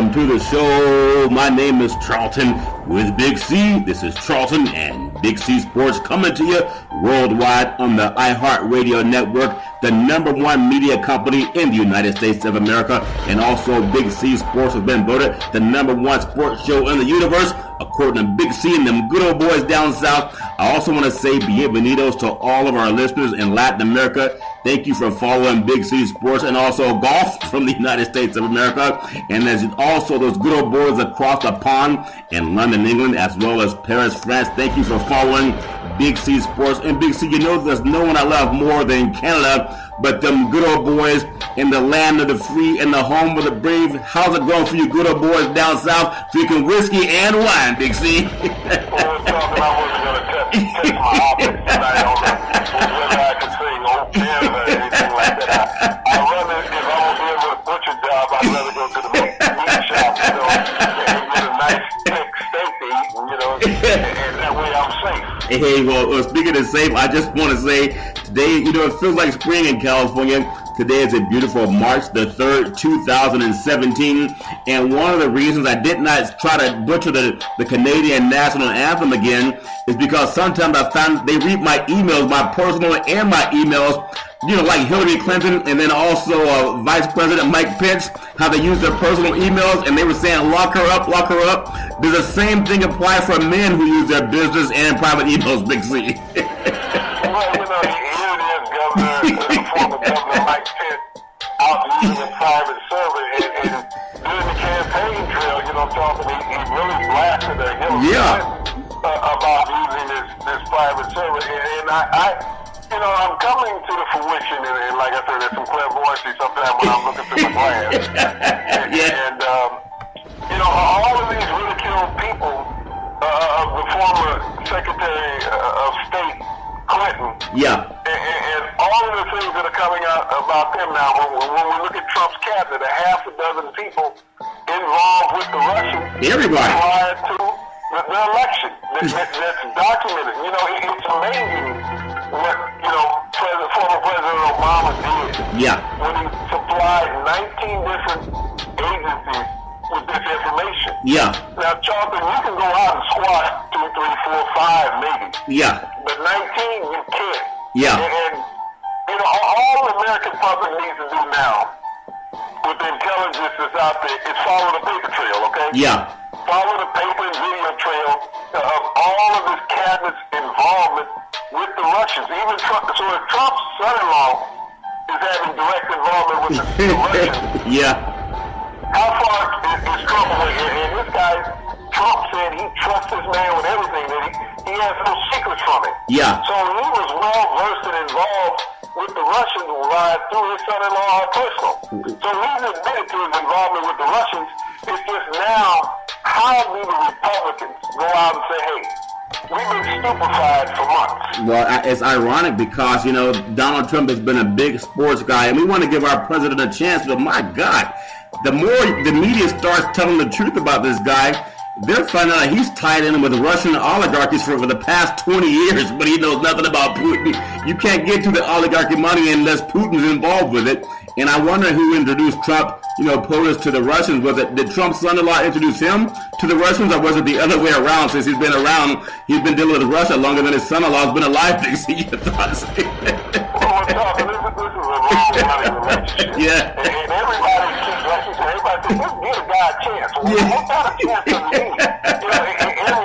welcome to the show. My name is Charlton with Big C. This is Charlton and Big C Sports coming to you worldwide on the iHeartRadio network, the #1 media company in the United States of America. And also Big C Sports has been voted the #1 sports show in the universe, according to Big C and them good old boys down south. I also want to say bienvenidos to all of our listeners in Latin America. Thank you for following Big C Sports and also golf from the United States of America. And there's also those good old boys across the pond in London, England, as well as Paris, France. Thank you for following Big C Sports. And Big C, you know there's no one I love more than Canada, but them good old boys in the land of the free and the home of the brave. How's it going for you good old boys down south drinking whiskey and wine, Big C? Well, I wasn't going to test my optics tonight on whether I could sing old Canada or anything like that. I'd rather, if I won't be able to butcher job, I'd rather go to the meat shop, and get a nice thick steak to eat, and that way I'm safe. Hey, well, speaking of safe, I just want to say today, it feels like spring in California. Today is a beautiful March the 3rd, 2017. And one of the reasons I did not try to butcher the Canadian national anthem again is because sometimes I found they read my emails, my personal and my emails, like Hillary Clinton and then also Vice President Mike Pence, how they use their personal emails and they were saying lock her up, lock her up. Does the same thing apply for men who use their business and private emails, Big C? Former Governor Mike Pence out using a private server and during the campaign trail, talking, he really blasted Hillary Clinton about using this private server. And I'm coming to the fruition, and like I said, there's some clairvoyancy sometimes when I'm looking through my glass. And all of these ridiculed people of the former Secretary of State Clinton. Yeah. And all of the things that are coming out about them now, when we look at Trump's cabinet, a half a dozen people involved with the Russians prior to the election. That's documented. It's amazing what, former President Obama did. Yeah. When he supplied 19 different agencies with this information. Yeah. Now, Charlton, you can go out and squat 2, 3, 4, 5, maybe. Yeah. But 19, you can't. Yeah. And all the American public needs to do now with the intelligence that's out there is follow the paper trail, okay? Yeah. Follow the paper and video trail of all of this cabinet's involvement with the Russians. Even Trump, so if Trump's son-in-law is having direct involvement with the Russians, yeah. how far is Trump away? And this guy, Trump said he trusts this man with everything, that he has no secrets from him. Yeah. So he was well versed and involved with the Russians through his son-in-law personal. So he's admitted to his involvement with the Russians. It's just now, how do the Republicans go out and say, hey, we've been stupefied for months? Well, it's ironic because, Donald Trump has been a big sports guy, and we want to give our president a chance, but my God, the more the media starts telling the truth about this guy, they're finding out he's tied in with Russian oligarchies for the past 20 years, but he knows nothing about Putin. You can't get to the oligarchy money unless Putin's involved with it. And I wonder who introduced Trump, POTUS to the Russians. Did Trump's son-in-law introduce him to the Russians, or was it the other way around? Since he's been around, he's been dealing with Russia longer than his son-in-law's been alive. Big C, your thoughts? Well, this is a long-running relationship. Yeah. And everybody keeps, like you said, everybody thinks, let's give a guy a chance. Well, what kind of chance does he need? Every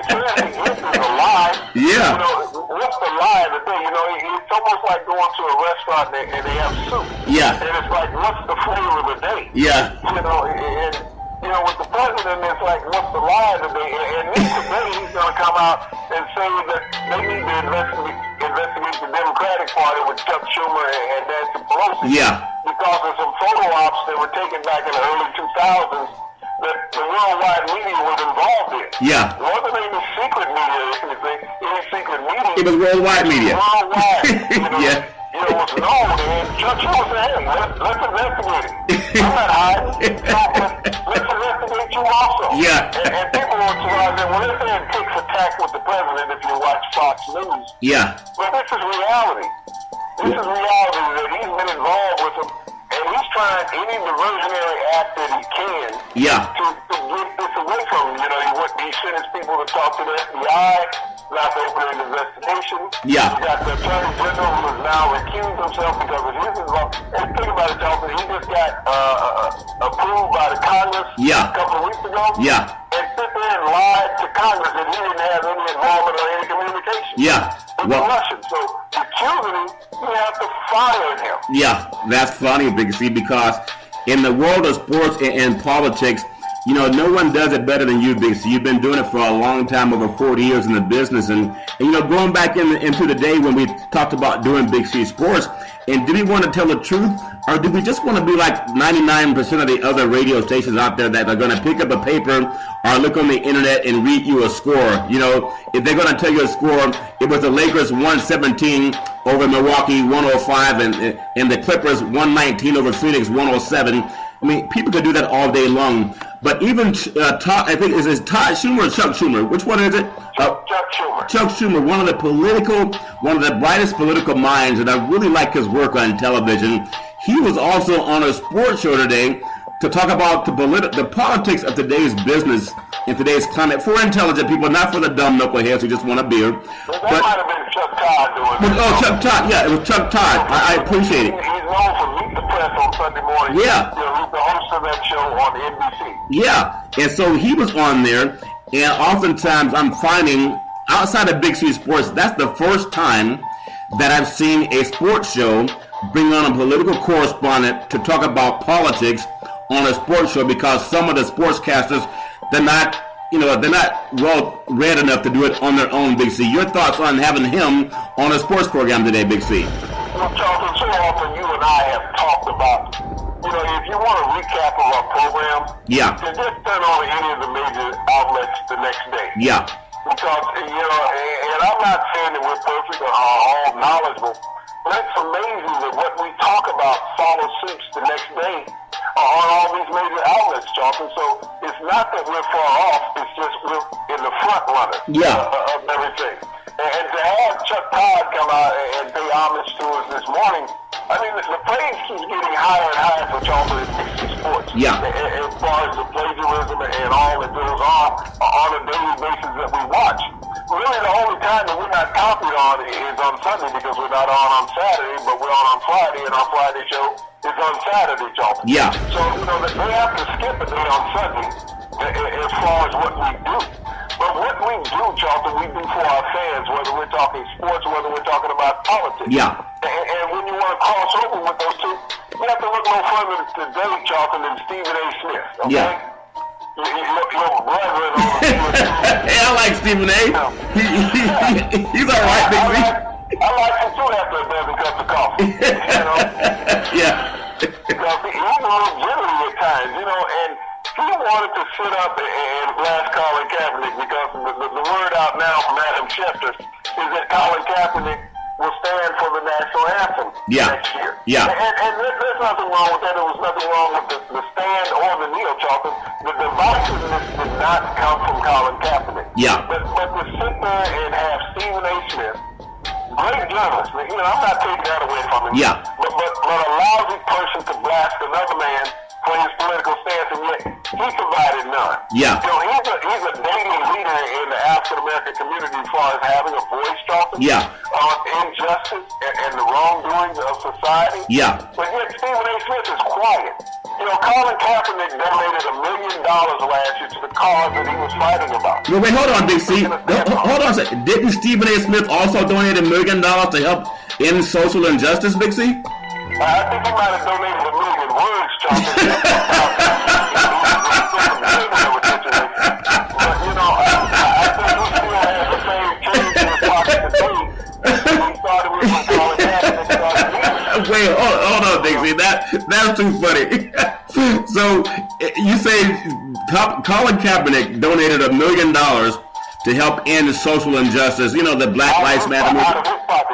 chance he gets is a lie. Yeah. What's the lie of the day? It's almost like going to a restaurant and they have soup. Yeah. And it's like, what's the flavor of the day? Yeah. And with the president, it's like, what's the lie of the day? And today he's going to come out and say that they need to investigate the Democratic Party with Chuck Schumer and Nancy Pelosi. Yeah. Because of some photo ops that were taken back in the early 2000s that the worldwide media was involved in. Yeah. It wasn't any secret media, any secret media. It was worldwide media. Worldwide. Yeah. It was known, and Chuck Schumer said, hey, let's investigate it. I'm not hiding. Let's investigate you also. Yeah. And people were surprised that when they're saying ticks attack with the president, if you watch Fox News. Yeah. But this is reality. This is reality that he's been involved with them, and he's trying any diversionary act that he can Yeah. to from him. He sent his people to talk to the FBI, not to open an investigation. Yeah. You got the Attorney General who has now recused himself because of his involvement. And think about it, Jonathan, he just got approved by the Congress a couple of weeks ago. Yeah. And sit there and lied to Congress that he didn't have any involvement or any communication. Yeah. With the Russians. So, accusing him, you have to fire him. Yeah, that's funny, Big C, because in the world of sports and politics, no one does it better than you, Big C. You've been doing it for a long time, over 40 years in the business. And going back into the day when we talked about doing Big C Sports, and did we want to tell the truth, or do we just want to be like 99% of the other radio stations out there that are going to pick up a paper or look on the internet and read you a score? If they're going to tell you a score, it was the Lakers 117 over Milwaukee 105, and the Clippers 119 over Phoenix 107. I mean, people could do that all day long. But even Todd, I think, is it Todd Schumer or Chuck Schumer? Which one is it? Chuck Schumer. Chuck Schumer, one of the brightest political minds, and I really like his work on television. He was also on a sports show today to talk about the politics of today's business in today's climate for intelligent people, not for the dumb knuckleheads who just want a beer. Well, that might have been Chuck Todd doing it. Oh, Chuck Todd. Yeah, it was Chuck Todd. I appreciate it. He's known for Meet the Press on Sunday morning. Yeah. He's the host of that show on NBC. Yeah, and so he was on there, and oftentimes I'm finding, outside of Big C Sports, that's the first time that I've seen a sports show bring on a political correspondent to talk about politics on a sports show, because some of the sportscasters, they're not well read enough to do it on their own, Big C. Your thoughts on having him on a sports program today, Big C? Well, Charles, so often you and I have talked about, if you want a recap of our program, then just turn on any of the major outlets the next day. Yeah. Because, and I'm not saying that we're perfect or all knowledgeable, but it's amazing that what we talk about follows suits the next day on all these major outlets, Charlton. So it's not that we're far off, it's just we're in the front runner of everything. And to have Chuck Todd come out and pay homage to us this morning, I mean, the praise keeps getting higher and higher for Charlton in Big C Sports. Yeah. As far as the plagiarism and all that goes on a daily basis that we watch. Really, the only time that we're not copied on is on Sunday, because we're not on Saturday, but we're on Friday, and our Friday show is on Saturday, Charlton. Yeah. So, they have to skip a day on Sunday as far as what we do. But what we do, Charlton, we do for our fans, whether we're talking sports, whether we're talking about politics. Yeah. And when you want to cross over with those two, you have to look no further today, Charlton, than Stephen A. Smith. Okay? Yeah. Your brethren on the Hey, I like Stephen A. He's all right, Big C. I like him too after a dozen cups of coffee. Yeah. Because he's a little jittery at times, and he wanted to sit up and blast Colin Kaepernick, because the word out now from Adam Schefter is that Colin Kaepernick will stand for the national anthem next year. Yeah. And there's nothing wrong with that. There was nothing wrong with the stand or the kneel, Charlton. The divisiveness did not come from Colin Kaepernick. Yeah. But to sit there and have Stephen A. Smith, great journalist, I'm not taking that away from him. Yeah. But a lousy person to blast another man for his political stance, and yet he provided none. Yeah. He's a daily leader in the African American community as far as having a voice, Charlton. Yeah. On injustice and the wrongdoings of society. Yeah. But yet Stephen A. Smith is quiet. Colin Kaepernick donated $1 million last year to the cause that he was fighting about. No, wait, hold on, Big C. Hold on a second. Didn't Stephen A. Smith also donate $1 million to help end social injustice, Big C? I think he might have donated 1 million words, Charlton. But, I think he still has the same change in his pocket today when he started with Colin Kaepernick. Wait, hold on, Big C. That's too funny. So, you say Colin Kaepernick donated $1 million to help end social injustice, the Black Lives Matter movement,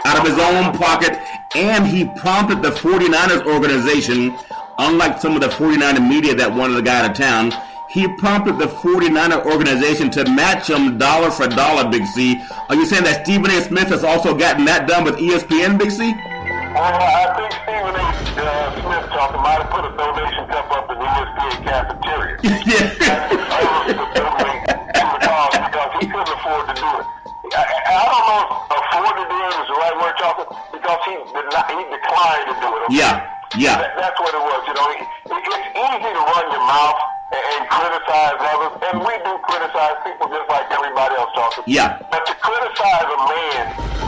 out of his own pocket, and he prompted the 49ers organization, unlike some of the 49er media that wanted the guy out of town, he prompted the 49er organization to match him dollar for dollar, Big C. Are you saying that Stephen A. Smith has also gotten that done with ESPN, Big C? Well, I think Stephen A. Smith might have put a donation cup up in the ESPN cafeteria. Yeah. he couldn't afford to do it. I don't know if afford to do it is the right word, Charlton, because he declined to do it. Okay? Yeah. That's what it was. It's easy to run your mouth and criticize others, and we do criticize people just like everybody else, Charlton. Yeah. But to criticize a man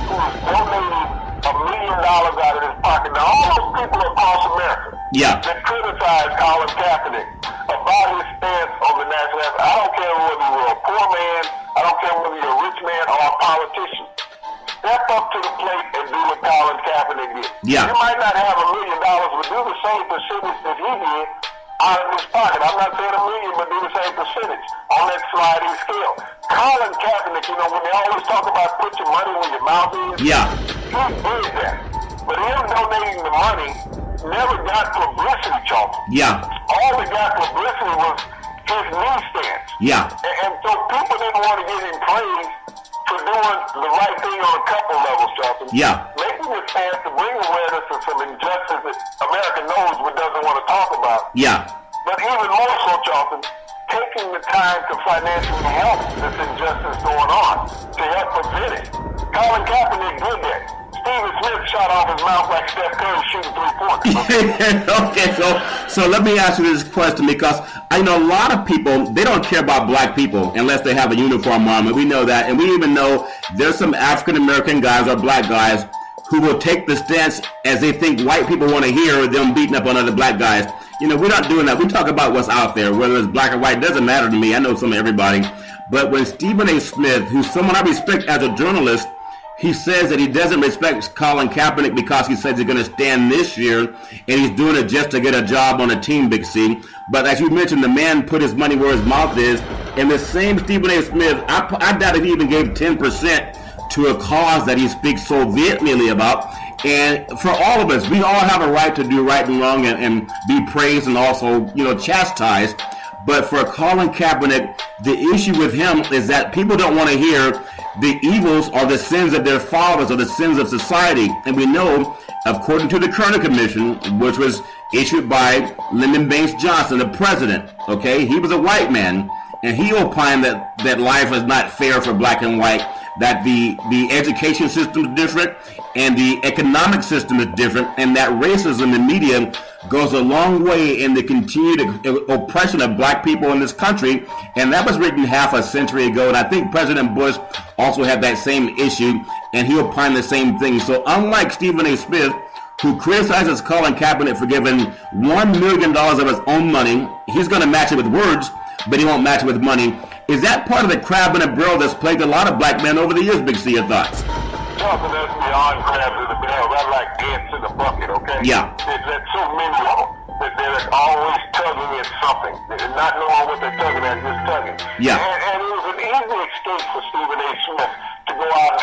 who's donating $1 million out of his pocket, now all those people across America that criticize Colin Kaepernick about his stance on the national anthem, I don't care whether you're a poor man, I don't care whether you're a rich man or a politician. Step up to the plate and do what Colin Kaepernick did. Yeah. You might not have $1 million, but do the same percentage that he did out of his pocket. I'm not saying $1 million, but do the same percentage on that sliding scale. Colin Kaepernick, when they always talk about put your money where your mouth is, he did that. But him donating the money never got publicity, Charlton. All that got publicity was his knee stance. And so people didn't want to give him praise for doing the right thing on a couple levels, Charlton. Making a stance to bring awareness to some injustice that America knows but doesn't want to talk about. But even more so, Charlton, taking the time to financially help this injustice going on, to help prevent it. Colin Kaepernick did that. Stephen Smith shot off his mouth like Steph Curry shooting three-pointers. Okay, so let me ask you this question, because I know a lot of people, they don't care about black people unless they have a uniform on, and we know that, and we even know there's some African-American guys or black guys who will take the stance as they think white people want to hear them beating up on other black guys. We're not doing that. We talk about what's out there, whether it's black or white. It doesn't matter to me. I know some of everybody. But when Stephen A. Smith, who's someone I respect as a journalist, he says that he doesn't respect Colin Kaepernick because he says he's going to stand this year, and he's doing it just to get a job on a team, Big C. But as you mentioned, the man put his money where his mouth is. And the same Stephen A. Smith, I doubt if he even gave 10% to a cause that he speaks so vehemently about. And for all of us, we all have a right to do right and wrong and be praised and also, chastised. But for Colin Kaepernick, the issue with him is that people don't want to hear the evils or the sins of their fathers or the sins of society. And we know, according to the Kerner Commission, which was issued by Lyndon Baines Johnson, the president, okay, he was a white man, and he opined that life is not fair for black and white, that the education system is different and the economic system is different, and that racism in media goes a long way in the continued oppression of black people in this country. And that was written half a century ago, and I think President Bush also had that same issue, and he opined the same thing. So unlike Stephen A. Smith, who criticizes Colin Kaepernick for giving $1 million of his own money, he's going to match it with words, but he won't match it with money. Is that part of the crab in a barrel that's plagued a lot of black men over the years, Big C? Your thoughts? Charlton, that's beyond crabs in the barrel. That's like ants in the bucket, okay? There's so many of them that they're always tugging at something. They're not knowing what they're tugging at, just tugging. And it was an easy escape for Stephen A. Smith to go out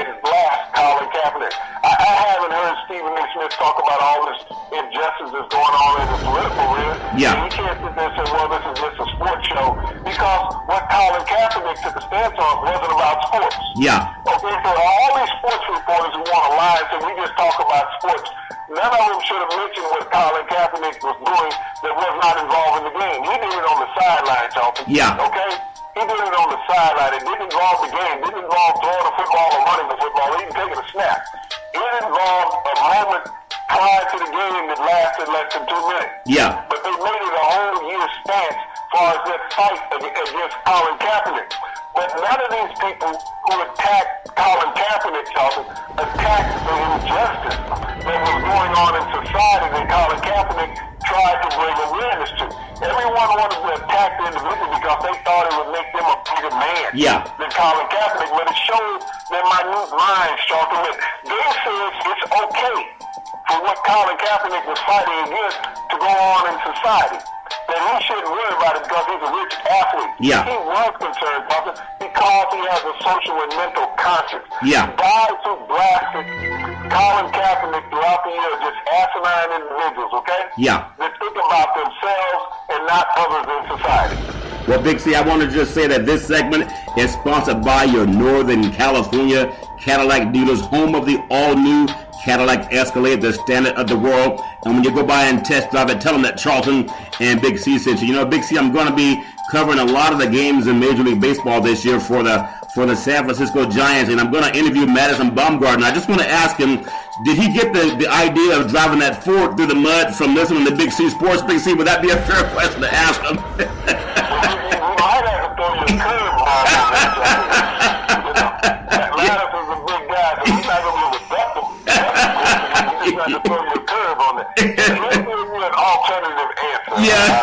and blast Colin Kaepernick. I haven't heard Stephen A. Smith talk about all this injustice that's going on in the political arena. And he can't sit there and say, well, this is just a sports show, because what Colin Kaepernick took a stance on wasn't about sports. Okay, so all these sports reporters who want to lie and say we just talk about sports, none of them should have mentioned what Colin Kaepernick was doing that was not involved in the game. He did it on the sideline, Charlton. Okay? He did it on the sideline. It didn't involve the game. It didn't involve throwing a football or running the football, or even taking a snap. It involved a moment prior to the game that lasted less than 2 minutes. But they made it a whole year's stance as far as that fight against Colin Kaepernick. But none of these people who attacked Colin Kaepernick, Charlton, attacked the injustice that was going on in society that Colin Kaepernick tried to bring awareness to. Everyone wanted to attack the individual because they thought it would make them a bigger man than Colin Kaepernick. But it showed their minute minds, Charlton, that they said it's okay for what Colin Kaepernick was fighting against to go on in society. That he shouldn't worry about it because he's a rich athlete. He was concerned about it because he has a social and mental conscience. Guys who blasted Colin Kaepernick throughout the year, just asinine individuals, okay? That think about themselves and not others in society. Well, Big C, I want to just say that this segment is sponsored by your Northern California Cadillac dealers, home of the all-new Cadillac Escalade, the standard of the world. And when you go by and test drive it, tell them that Charlton and Big C sent you. Big C, I'm going to be covering a lot of the games in Major League Baseball this year for the for the San Francisco Giants, and I'm going to interview Madison Baumgartner. I just want to ask him, did he get the idea of driving that Ford through the mud from listening to Big C Sports? Big C, would that be a fair question to ask him? You might have to throw your curveball on that. Lattice is a big guy, so he's not going to be able to duck him. You just have to throw your curve on it. Let's give you an alternative answer. Yeah.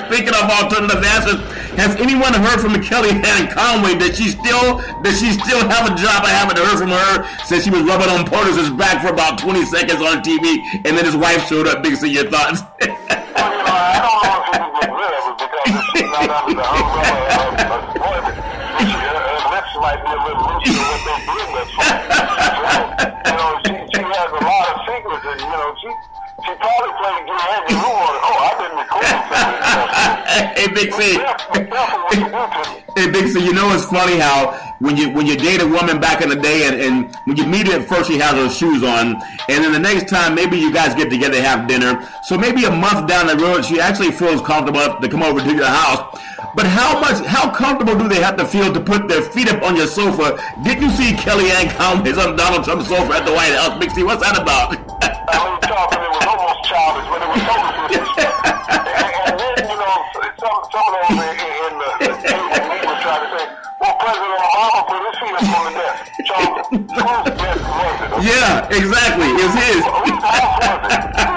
Speaking of alternative answers, has anyone heard from Kellyanne Conway? Does she still have a job? I haven't heard from her since she was rubbing on Portis's back for about 20 seconds on TV, and then his wife showed up. Big C, your thoughts? Well, I don't know if she can get rid of it because she's not under the umbrella of employment. Her lips might be a little looser than what they did thus far. So, she has a lot of secrets, and she probably played Get Heavy Who on it. Oh, I've been recording something. Hey, Big C. Be careful what you do to me. Hey, Big C, it's funny how when you date a woman back in the day and when you meet her at first she has her shoes on, and then the next time maybe you guys get together and have dinner, so maybe a month down the road she actually feels comfortable enough to come over to your house. But how comfortable do they have to feel to put their feet up on your sofa? Did you see Kellyanne Conway's on Donald Trump's sofa at the White House? Big C, what's that about? I was talking, it was almost childish, but it was totally and then, some of those in the media were trying to say, well, President Obama put his feet up on the desk. Charles, whose desk was it? Yeah, exactly. It's his. Whose house was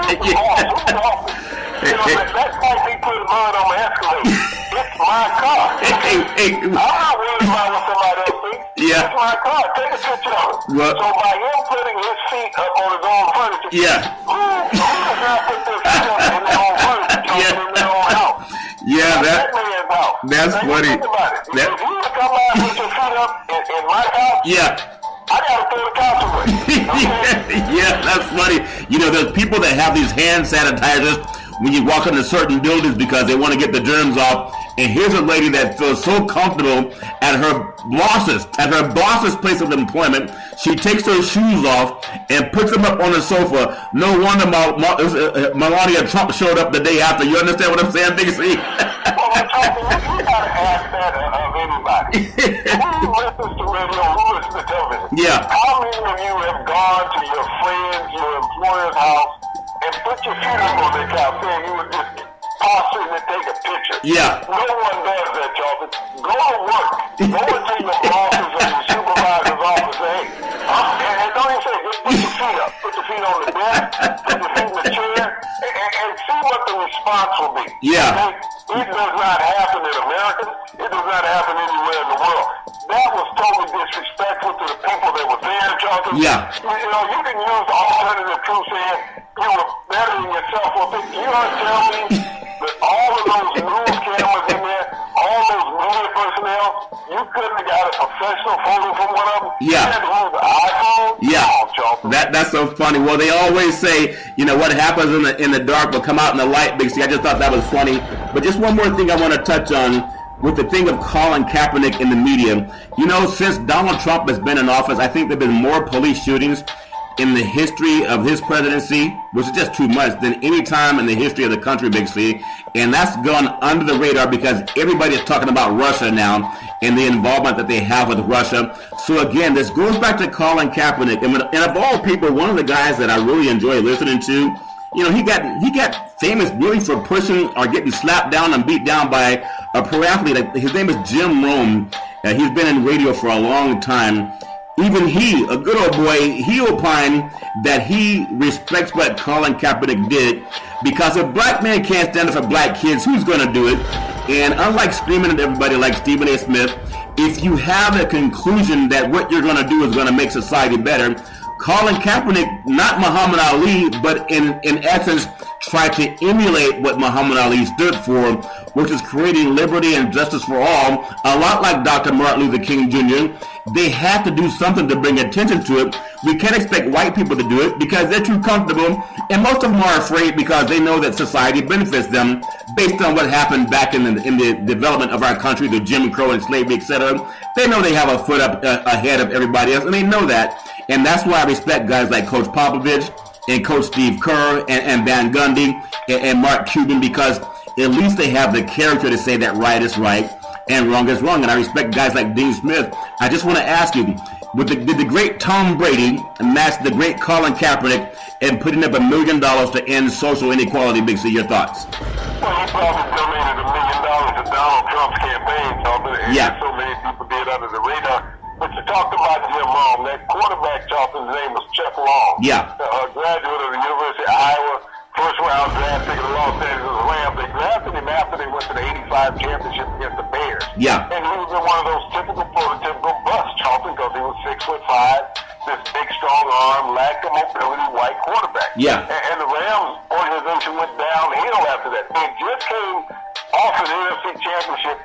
it? Whose office? That's like me putting mud on my Escalade. It's my car. I'm not worried about what somebody else thinks. Yeah. It's my car. Take a picture of it. Well, so by him putting his feet up on his own furniture, who does not put their feet up in their own furniture in their own house? Yeah, that man's house. That's funny. Think about it. If you were to come out and put your feet up in my house, I gotta throw the couch away. Yeah, that's funny. There's people that have these hand sanitizers when you walk into certain buildings because they want to get the germs off. And here's a lady that feels so comfortable at her boss's place of employment. She takes her shoes off and puts them up on the sofa. No wonder Melania Trump showed up the day after. You understand what I'm saying, Big C? Well, I'm talking, you gotta ask that of anybody. Who listens to radio? Who listens to television? Yeah. How many of you have gone to your friends, your employer's house, and put your feet up on their couch saying you would just possibly and take a picture? Yeah. No one does that, Charles. Go to work. Go into your bosses or your supervisor's office and say, and don't even say, just put your feet up. Put your feet on the desk, put your feet in the chair, and see what the response will be. Yeah. Okay? It does not happen in America. It does not happen anywhere in the world. That was totally disrespectful to the people that were there, Charles. Yeah. You can use alternative truth saying you were better than yourself. Well, you don't tell me that all of those news cameras in there, all those media personnel, you couldn't have got a professional photo from one of them? Yeah. You had to use the iPhone? Yeah. Oh, That's so funny. Well, they always say, what happens in the dark will come out in the light, Big C. I just thought that was funny. But just one more thing I want to touch on with the thing of Colin Kaepernick in the media. Since Donald Trump has been in office, I think there have been more police shootings in the history of his presidency, which is just too much, than any time in the history of the country, Big C. And that's gone under the radar because everybody is talking about Russia now and the involvement that they have with Russia. So again, this goes back to Colin Kaepernick. And of all people, one of the guys that I really enjoy listening to, he got famous really for pushing or getting slapped down and beat down by a pro athlete. His name is Jim Rome. He's been in radio for a long time. Even he, a good old boy, he opined that he respects what Colin Kaepernick did because if black men can't stand up for black kids, who's going to do it? And unlike screaming at everybody like Stephen A. Smith, if you have a conclusion that what you're going to do is going to make society better, Colin Kaepernick, not Muhammad Ali, but in essence, tried to emulate what Muhammad Ali stood for, which is creating liberty and justice for all, a lot like Dr. Martin Luther King Jr. They have to do something to bring attention to it. We can't expect white people to do it because they're too comfortable, and most of them are afraid because they know that society benefits them based on what happened back in the development of our country, the Jim Crow and slavery, etc. They know they have a foot up ahead of everybody else, and they know that. And that's why I respect guys like Coach Popovich and Coach Steve Kerr and Van Gundy and Mark Cuban, because at least they have the character to say that right is right and wrong is wrong. And I respect guys like Dean Smith. I just want to ask you, did the great Tom Brady match the great Colin Kaepernick in putting up $1 million to end social inequality? Big C, your thoughts? Well, he probably donated $1 million to Donald Trump's campaign, and so many people did under the radar. But you talked about Jim Long. That quarterback, Charlton's name was Chuck Long. Yeah. A graduate of the University of Iowa, first-round draft pick of the Los Angeles Rams. They drafted him after they went to the '85 championship against the Bears. Yeah. And he was one of those typical prototypical busts, Charlton, because he was 6'5", this big, strong arm, lacked a mobility, white quarterback. Yeah. And the Rams organization went downhill after that. They just came off an NFC championship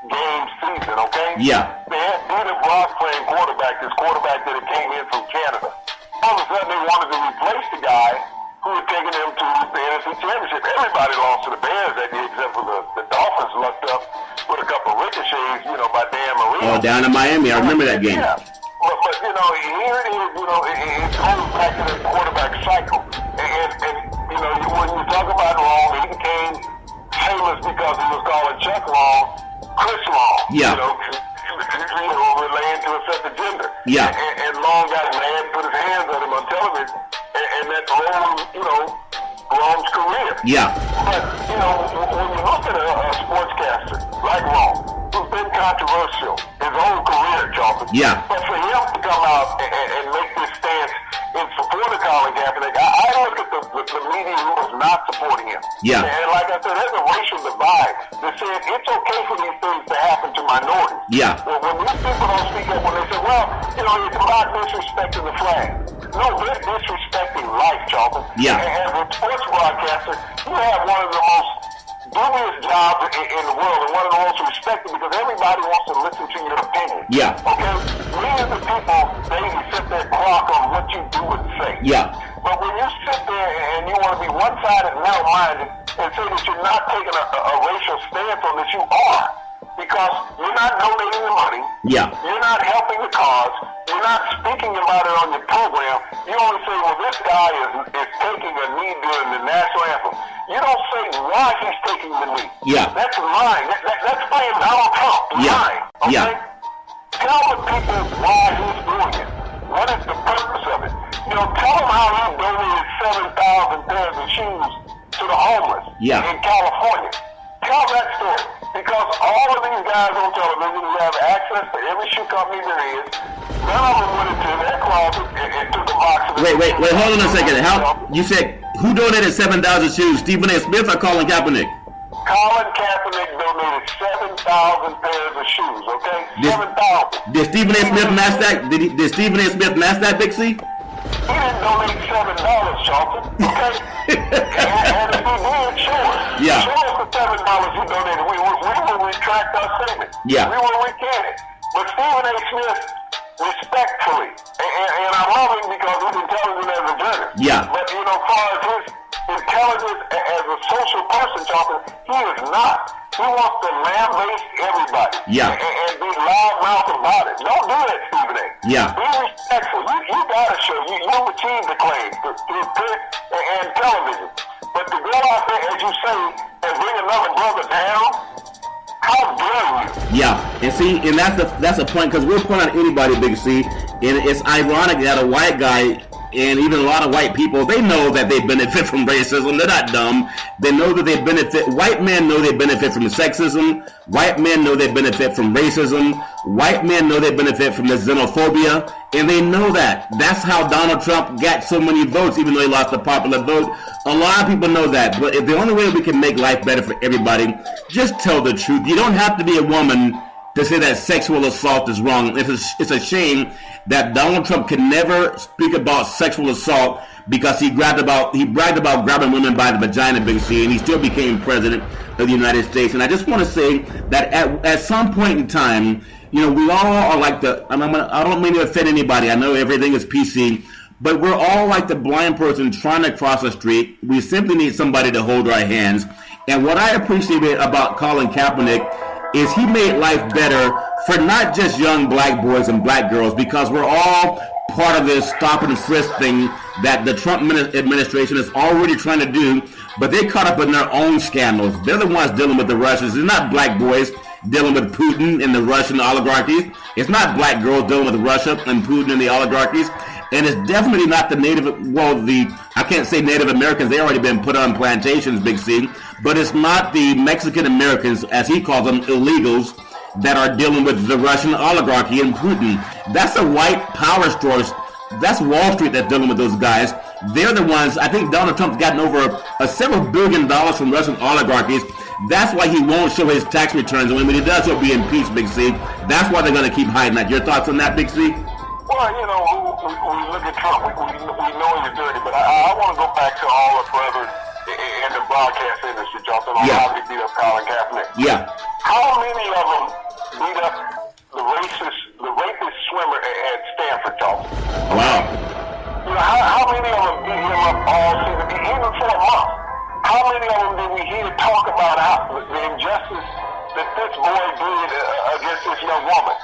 game season, okay? Yeah. They had Peter Brock playing quarterback, this quarterback that came in from Canada. All of a sudden, they wanted to replace the guy who had taken them to the NFC championship. Everybody lost to the Bears that year, except for the Dolphins lucked up with a couple of ricochets, by Dan Marino. Oh, down in Miami. I remember that game. Yeah. But here it is, it goes back to the quarterback cycle. And when you talk about Long, he became famous because he was calling Chuck Long Chris Long. Yeah. Relaying to a certain gender. Yeah. And Long got mad, put his hands on him on television, and that ruined, Long's career. Yeah. But, when you look at a sportscaster like Long, who's been controversial his whole career, Charlton. Yeah. But for him to come out and make this stance in support of Colin Kaepernick, I look at the media who is not supporting him. Yeah. And like I said, there's a racial divide that said it's okay for these things to happen to minorities. Yeah. Well, when these people don't speak up, when they say, well, it's about disrespecting the flag. No, they're disrespecting life, Charlton. Yeah. And as a sports broadcaster, you have one of the most dubious jobs in the world and one of the most respected because everybody wants to listen to your opinion. Yeah. Okay? We as the people, they sit there clock on what you do and say. Yeah. But when you sit there and you want to be one-sided, narrow-minded, and say that you're not taking a racial stance on this, you are. Because you're not donating the money. Yeah. You're not helping the cause. You're not speaking about it on your program. You only say, well, this guy is taking a knee during the national anthem. You don't say why he's taking the knee. Yeah. That's lying. That's playing Donald Trump. Yeah. Lying. Okay? Yeah. Tell the people why he's doing it. What is the purpose of it? Tell them how he donated 7,000 pairs of shoes to the homeless in California. Tell that story. Because all of these guys on television who have access to every shoe company there is, none of them went into their closet and took a box of Wait, hold on a second. You said, who donated 7,000 shoes? Stephen A. Smith or Colin Kaepernick? Colin Kaepernick donated 7,000 pairs of shoes, okay? 7,000. Did Stephen A. Smith match that? Did Stephen A. Smith match that, Big C? He didn't donate $7, Charlton, okay? and if he did, sure. Yeah. Show us the $7 he donated. We will retract our statement. Yeah. We will recant it. But Stephen A. Smith, respectfully, and I love him because he's intelligent as a journalist. Yeah. But, as far as his intelligence as a social person, Charlton, he is not. He wants to lambaste everybody. Yeah. And be loudmouth about it. Don't do that, Stephen A. Yeah. Be respectful. You gotta show. You've achieved the claim through print and television. But to go out there, as you say, and bring another brother down, how dare you? Yeah, and see, and that's the point, because we'll point out anybody, Big C, and it's ironic that a white guy, and even a lot of white people, they know that they benefit from racism. They're not dumb. They know that they benefit. White men know they benefit from sexism. White men know they benefit from racism. White men know they benefit from the xenophobia, and they know that. That's how Donald Trump got so many votes, even though he lost the popular vote. A lot of people know that. But if the only way we can make life better for everybody, just tell the truth. You don't have to be a woman to say that sexual assault is wrong. It's a shame that Donald Trump can never speak about sexual assault because he bragged about grabbing women by the vagina, Big C, and he still became president of the United States. And I just want to say that at some point in time, we all are like I don't mean to offend anybody. I know everything is PC, but we're all like the blind person trying to cross the street. We simply need somebody to hold our hands. And what I appreciate about Colin Kaepernick is he made life better for not just young black boys and black girls, because we're all part of this stop and frisk thing that the Trump administration is already trying to do, but they caught up in their own scandals. They're the ones dealing with the Russians. It's not black boys. dealing with Putin and the Russian oligarchies. It's not black girls dealing with Russia and Putin and the oligarchies. And it's definitely not the I can't say Native Americans, they already been put on plantations, Big C, but it's not the Mexican Americans, as he calls them, illegals, that are dealing with the Russian oligarchy and Putin. That's a white power source. That's Wall Street that's dealing with those guys. They're the ones, I think Donald Trump's gotten over several $1 billion from Russian oligarchies. That's why he won't show his tax returns. And when he does, he'll be impeached, Big C. That's why they're going to keep hiding that. Your thoughts on that, Big C? Well, we look at Trump. We know he's dirty, but I want to go back to all the brothers in the broadcast industry, Johnson, on how they beat up Colin Kaepernick. Yeah. How many of them beat up the rapist swimmer at Stanford, Johnson? Wow. How many of them beat him up all season, even for a month? How many of them did we hear talk about the injustice that this boy did against this young woman?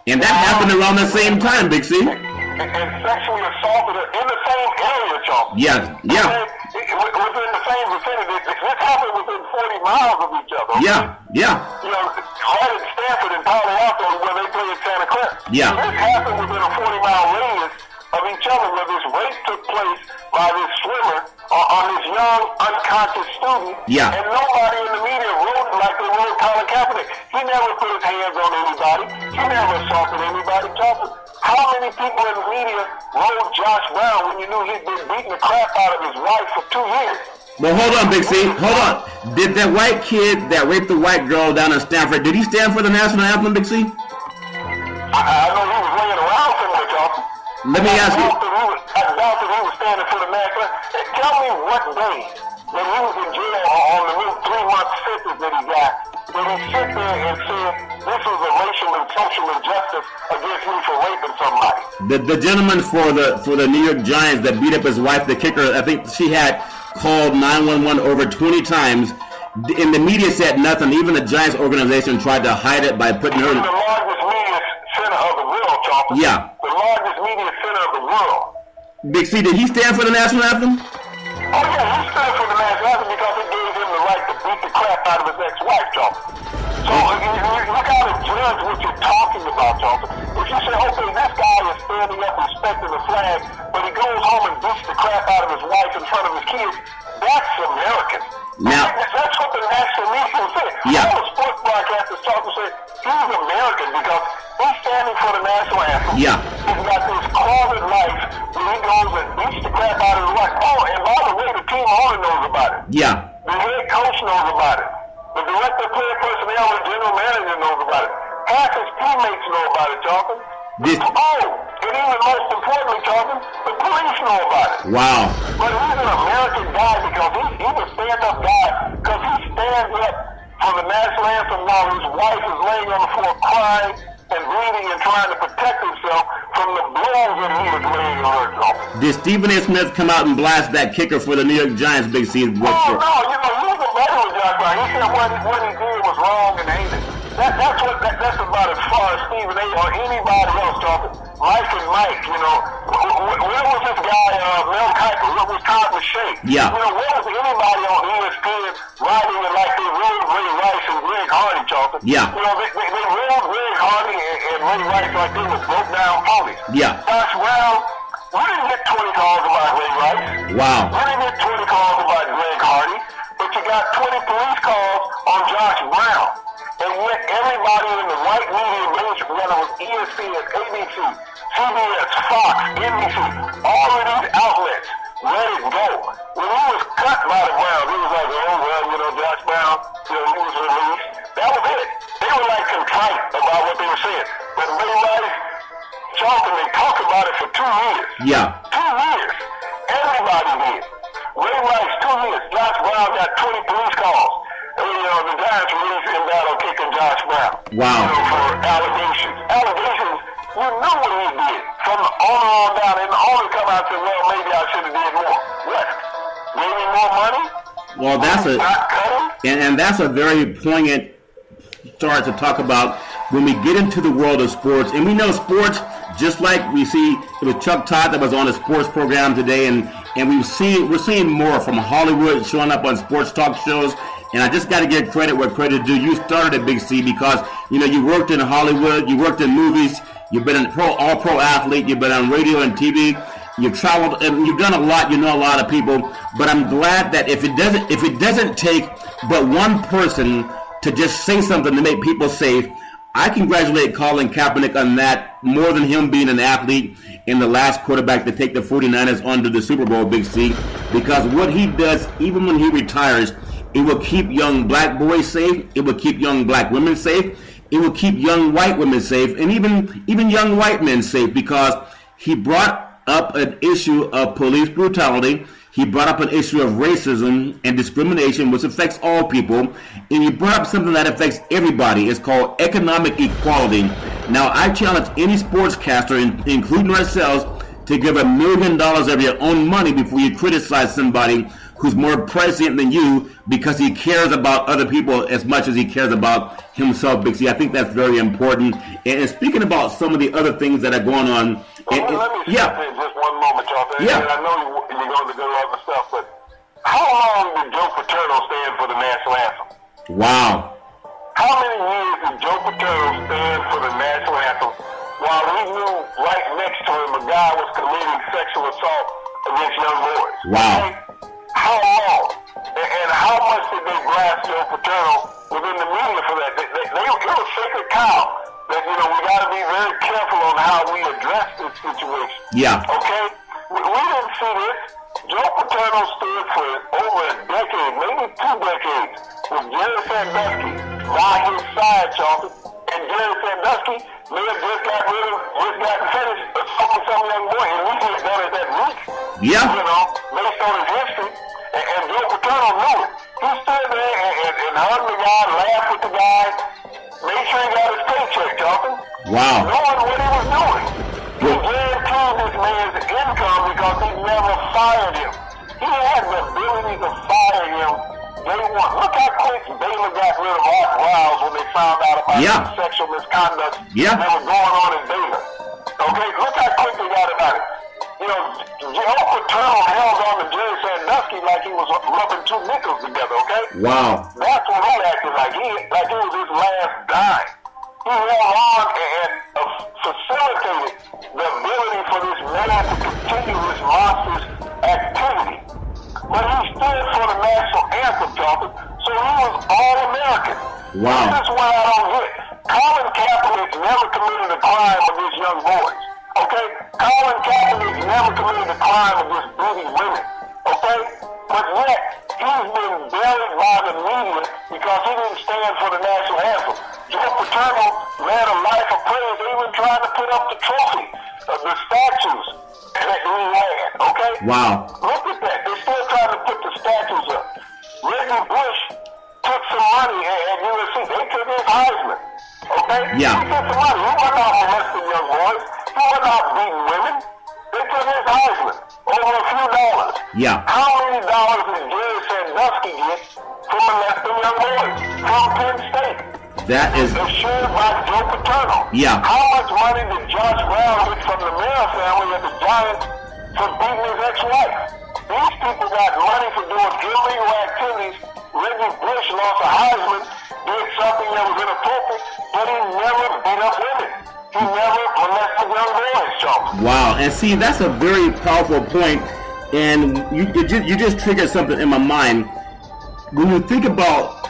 And that happened around the same time, Big C. And sexually assaulted her in the same area, Johnson. Yeah. Within the same vicinity. This happened within 40 miles of each other. Okay? Yeah. Right at Stanford and Palo Alto, where they play at Santa Clara. Yeah. This happened within a 40-mile radius of each other, where this rape took place by this swimmer on this young, unconscious student. Yeah. And nobody in the media wrote it like they wrote Colin Kaepernick. He never put his hands on anybody. He never assaulted anybody. Johnson, how many people in the media wrote Josh Brown when you knew he'd been beating the crap out of his wife for 2 years? Well, hold on, Big C. Hold on. Did that white kid that raped the white girl down in Stanford, did he stand for the national anthem, Big C? I know he was laying around somewhere, Johnson. Let me ask you. I doubt that he was standing for the national. Tell me what day when he was in jail on the new 3-month sentence that he got, did he sit there and say, this is a racial and social injustice against me for raping somebody? The gentleman for the New York Giants that beat up his wife, the kicker, I think she had called 911 over 20 times. And the media said nothing. Even the Giants organization tried to hide it by putting her in. The largest media center of the world, Charles. Yeah. The largest media center of the world. Big C, did he stand for the national anthem? Oh, yeah, he stood for the national anthem because it gave him the right to beat the crap out of his ex-wife, Charles. So you got to judge what you're talking about, Charles. If you say, okay, this guy is standing up respecting the flag, but he goes home and beats the crap out of his wife in front of his kids, that's American. Now, that's what the national media will say. Yeah. All the sports broadcasters talk to say, he's American because he's standing for the national anthem. Yeah. He's got this closet life where he goes and beats the crap out of his wife. Oh, and by the way, the team owner knows about it. Yeah. The head coach knows about it. The director, player personnel, and general manager knows about it. Half his teammates know about it, Jonathan. And even most importantly, Jonathan, the police know about it. Wow. But he's an American guy because he's a stand-up guy because he stands up for the national anthem while his wife is laying on the floor crying and bleeding and trying to protect himself from the blows that he was laying on herself. Did Stephen A. Smith come out and blast that kicker for the New York Giants, Big C? Oh, no, he was a regular Josh Brown. He said what he did was wrong and hated. That's about as far as Stephen A. or anybody else talking. Mike and Mike, where was this guy, Mel Kiper? Where was Todd McShay? Yeah. Where was anybody on ESPN writing it like they wrote Ray Rice and Greg Hardy, Charlton? Yeah. They wrote Greg Hardy and Ray Rice like they were broke down phonies. Yeah. Josh Brown, we didn't get 20 calls about Ray Rice. Wow. We didn't get 20 calls about Greg Hardy, but you got 20 police calls on Josh Brown. And yet everybody in the white media mainstream, whether it was ESPN, ABC, CBS, Fox, NBC, all of these outlets let it go. When he was cut by the Browns, it was like, Josh Brown, he was released. That was it. They were like contrite about what they were saying. But Ray Rice, Charlton, they talked about it for 2 years. Yeah. 2 years. Everybody did. Ray Rice, 2 years. Josh Brown got 20 police calls. The Giants released in battle kicking Josh Brown. Wow. For allegations. Allegations, you knew what he did. From the owner on down, and the owner come out and said, well, maybe I should have did more. What? Gave me more money? Well, and that's a very poignant start to talk about when we get into the world of sports. And we know sports, just like we see, it was Chuck Todd that was on a sports program today, and we're seeing more from Hollywood showing up on sports talk shows. And I just got to give credit where credit is due. You started at Big C because, you worked in Hollywood, you worked in movies, you've been an all-pro athlete, you've been on radio and TV, you've traveled, and you've done a lot, you know a lot of people. But I'm glad that if it doesn't take but one person to just say something to make people safe, I congratulate Colin Kaepernick on that more than him being an athlete and the last quarterback to take the 49ers on to the Super Bowl, Big C, because what he does, even when he retires, it will keep young black boys safe, it will keep young black women safe, it will keep young white women safe, and even young white men safe, because he brought up an issue of police brutality. He brought up an issue of racism and discrimination, which affects all people. And he brought up something that affects everybody. It's called economic equality. Now, I challenge any sportscaster, including ourselves, to give $1 million of your own money before you criticize somebody who's more prescient than you because he cares about other people as much as he cares about himself, Big C. I think that's very important. And speaking about some of the other things that are going on. Let me stop in just one moment, y'all. Yeah. And I know you're going to go over stuff, but how long did Joe Paterno stand for the national anthem? Wow. How many years did Joe Paterno stand for the national anthem while he knew right next to him a guy was committing sexual assault against young boys? Wow. Okay? How long? And how much did they blast Joe Paterno within the media for that? It was a sacred cow. That, we got to be very careful on how we address this situation. Yeah. Okay? We didn't see this. Joe Paterno stood for over a decade, maybe 2 decades, with Jerry Sandusky by his side, Charlton. And Jerry Sandusky may have just gotten finished assaulting some young boy, and we just done it that week. Yeah. Based on his history. And Joe Paterno knew it. He stood there and hugged the guy, laughed with the guy, made sure he got his paycheck, Charlton. Wow. Knowing what he was doing. He guaranteed this man's income because he never fired him. He had the ability to fire him day one. Look how quick Baylor got rid of Art Rouse when they found out about the sexual misconduct that was going on in Baylor. Okay, look how quick they got about it. Joe Paterno held on to Jerry Sandusky like he was rubbing 2 nickels together, okay? Wow. That's what he acted like. He was his last dime. He held on and facilitated the ability for this man to continue this monstrous activity. But he stood for the national anthem, Charlton, so he was all-American. Wow. This is what I don't get. Colin Kaepernick never committed a crime against young boys. Okay? Colin Kaepernick never committed a crime against beating women. Okay? But yet, he's been buried by the media because he didn't stand for the national anthem. Joe Paterno led a life of praise. They even trying to put up the trophy of the statues that he had. Okay? Wow. Look at that. They're still trying to put the statues up. Reggie Bush took some money at USC. They took his Heisman. Okay? Yeah. He took some money. He wasn't out molesting young boys. He wasn't out beating women. They took his Heisman over a few dollars. Yeah. How many dollars did Jerry Sandusky get from molesting young boys from Penn State? That is assured by Joe Paterno. Yeah. How much money did Josh Brown get from the Mara family at the Giants for beating his ex-wife? These people got money for doing illegal activities. Reggie Bush lost a Heisman, did something that was inappropriate, but he never beat up women. He never molested young boys, Charles. Wow. And see, that's a very powerful point. And you just triggered something in my mind. When you think about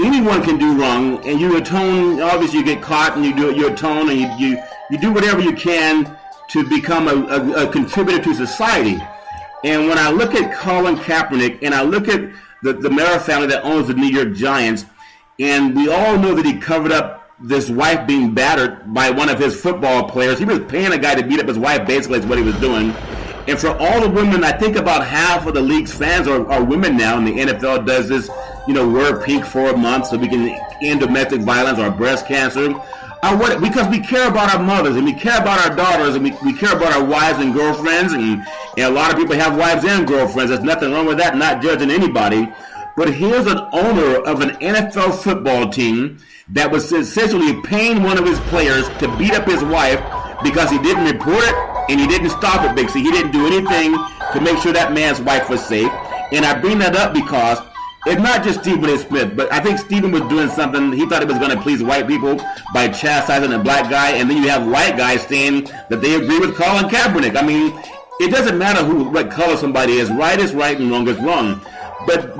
anyone can do wrong, and you atone, obviously you get caught and you atone and you do whatever you can to become a contributor to society. And when I look at Colin Kaepernick and I look at the Mara family that owns the New York Giants, and we all know that he covered up this wife being battered by one of his football players. He was paying a guy to beat up his wife, basically, is what he was doing. And for all the women, I think about half of the league's fans are women now, and the NFL does this, wear pink for a month so we can end domestic violence or breast cancer. Because we care about our mothers, and we care about our daughters, and we care about our wives and girlfriends, and a lot of people have wives and girlfriends. There's nothing wrong with that, not judging anybody. But here's an owner of an NFL football team that was essentially paying one of his players to beat up his wife because he didn't report it and he didn't stop it, Big C. He didn't do anything to make sure that man's wife was safe. And I bring that up because it's not just Stephen A. Smith, but I think Stephen was doing something. He thought he was going to please white people by chastising a black guy, and then you have white guys saying that they agree with Colin Kaepernick. I mean, it doesn't matter what color somebody is. Right is right and wrong is wrong. But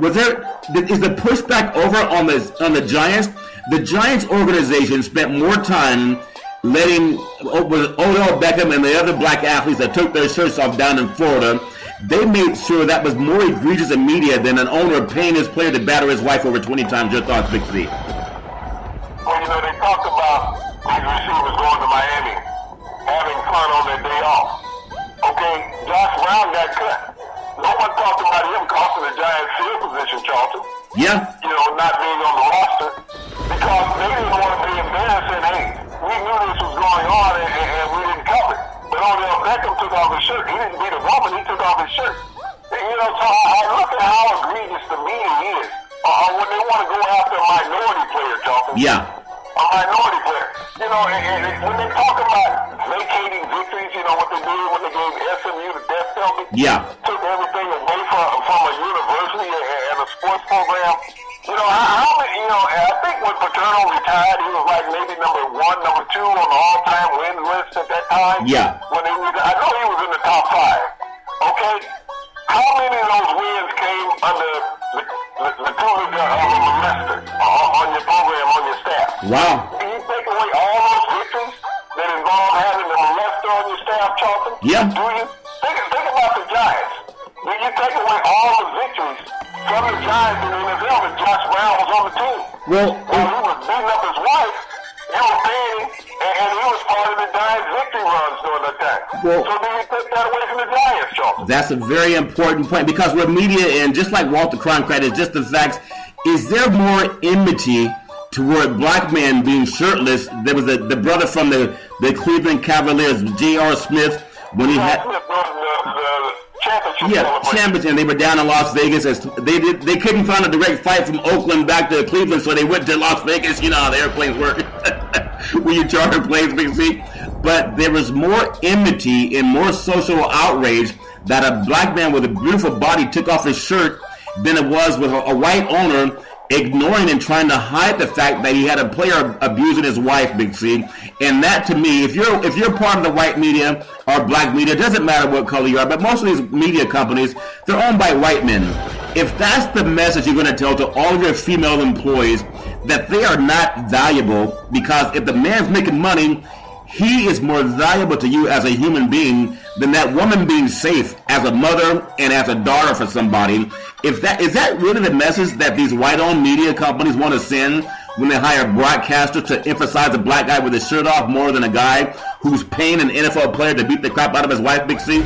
is the pushback over on the Giants? The Giants organization spent more time letting Odell Beckham and the other black athletes that took their shirts off down in Florida. They made sure that was more egregious in media than an owner paying his player to batter his wife over 20 times. Your thoughts, Big C? Well, they talk about these receivers going to Miami, having fun on their day off. Okay, Josh Brown got cut. No one talked about him costing the Giants field position, Charlton. Yeah. Not being on the roster because they didn't want to be embarrassed and, hey, we knew this was going on and we didn't cover it. But Odell Beckham took off his shirt. He didn't beat a woman. He took off his shirt. So I look at how egregious the media is when they want to go after a minority player, Charlton. Yeah. A minority player. And when they talk about vacating victories, what they did when they gave SMU the death penalty. Yeah. Took everything away from a university and a sports program. I think when Paterno retired, he was like maybe number 1, number 2 on the all-time win list at that time. Yeah. I know he was in the top 5. Okay? How many of those wins came under the tutelage of a molester on your program, on your staff? Wow. Can you take away all those victories that involve having a molester on your staff, Charlton? Yeah. Do you? Think about the Giants. Do you take away all the victories from the Giants in the NFL that Josh Brown was on the team? Well, While he was beating up his wife, you were paying him, and he was part of the Giants' victory runs during that time. Well, so do you take that away from the Giants, Charlton? That's a very important point because we're media, and just like Walter Cronkite, it's just the facts. Is there more enmity toward black men being shirtless? There was the brother from the Cleveland Cavaliers, J.R. Smith, when he had... championship. And they were down in Las Vegas. They couldn't find a direct flight from Oakland back to Cleveland, so they went to Las Vegas. You know how the airplanes work when you charter planes, Big C. But there was more enmity and more social outrage that a black man with a beautiful body took off his shirt than it was with a white owner ignoring and trying to hide the fact that he had a player abusing his wife, Big C. And that, to me, if you're part of the white media or black media, it doesn't matter what color you are, but most of these media companies, they're owned by white men. If that's the message you're going to tell to all of your female employees, that they are not valuable, because if the man's making money, he is more valuable to you as a human being than that woman being safe as a mother and as a daughter for somebody. Is that really the message that these white-owned media companies want to send when they hire broadcasters to emphasize a black guy with his shirt off more than a guy who's paying an NFL player to beat the crap out of his wife, Big C?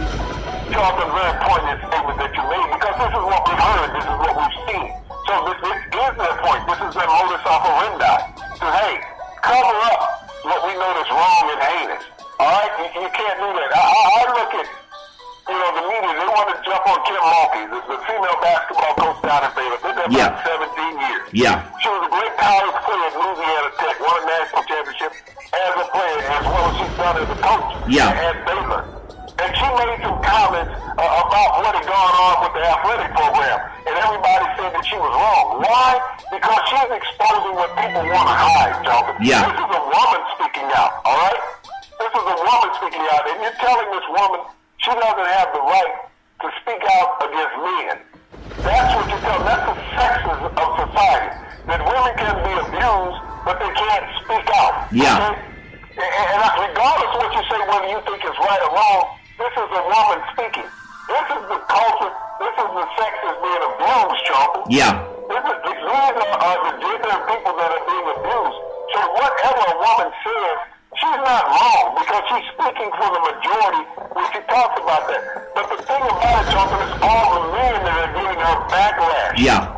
Charlton, very important statement that you made, because this is what we've heard, this is what we've seen. So this is their point. This is their modus operandi. So, hey, cover up what we know that's wrong and heinous. All right? You can't do that. I look at, the media, they want to jump on Kim Mulkey, the female basketball coach down in Baylor. Been there for 17 years. Yeah. She was a great college player at Louisiana Tech, won a national championship as a player, as well as she's done as a coach at Baylor. And she made some comments about what had gone on with the athletic program, and everybody said that she was wrong. Why? Because she's exposing what people want to hide, Jonathan. Yeah. This is a woman speaking out, all right? This is a woman speaking out, and you're telling this woman she doesn't have the right to speak out against men. That's what you're telling. That's the sexism of society. That women can be abused, but they can't speak out. Yeah. Okay? And regardless of what you say, whether you think it's right or wrong, this is a woman speaking. This is the culture. This is the sex that's being abused, Charlton. Yeah. These are the gender people that are being abused. So whatever a woman says, she's not wrong, because she's speaking for the majority when she talks about that. But the thing about it, Charlton, is all the men that are giving her backlash. Yeah.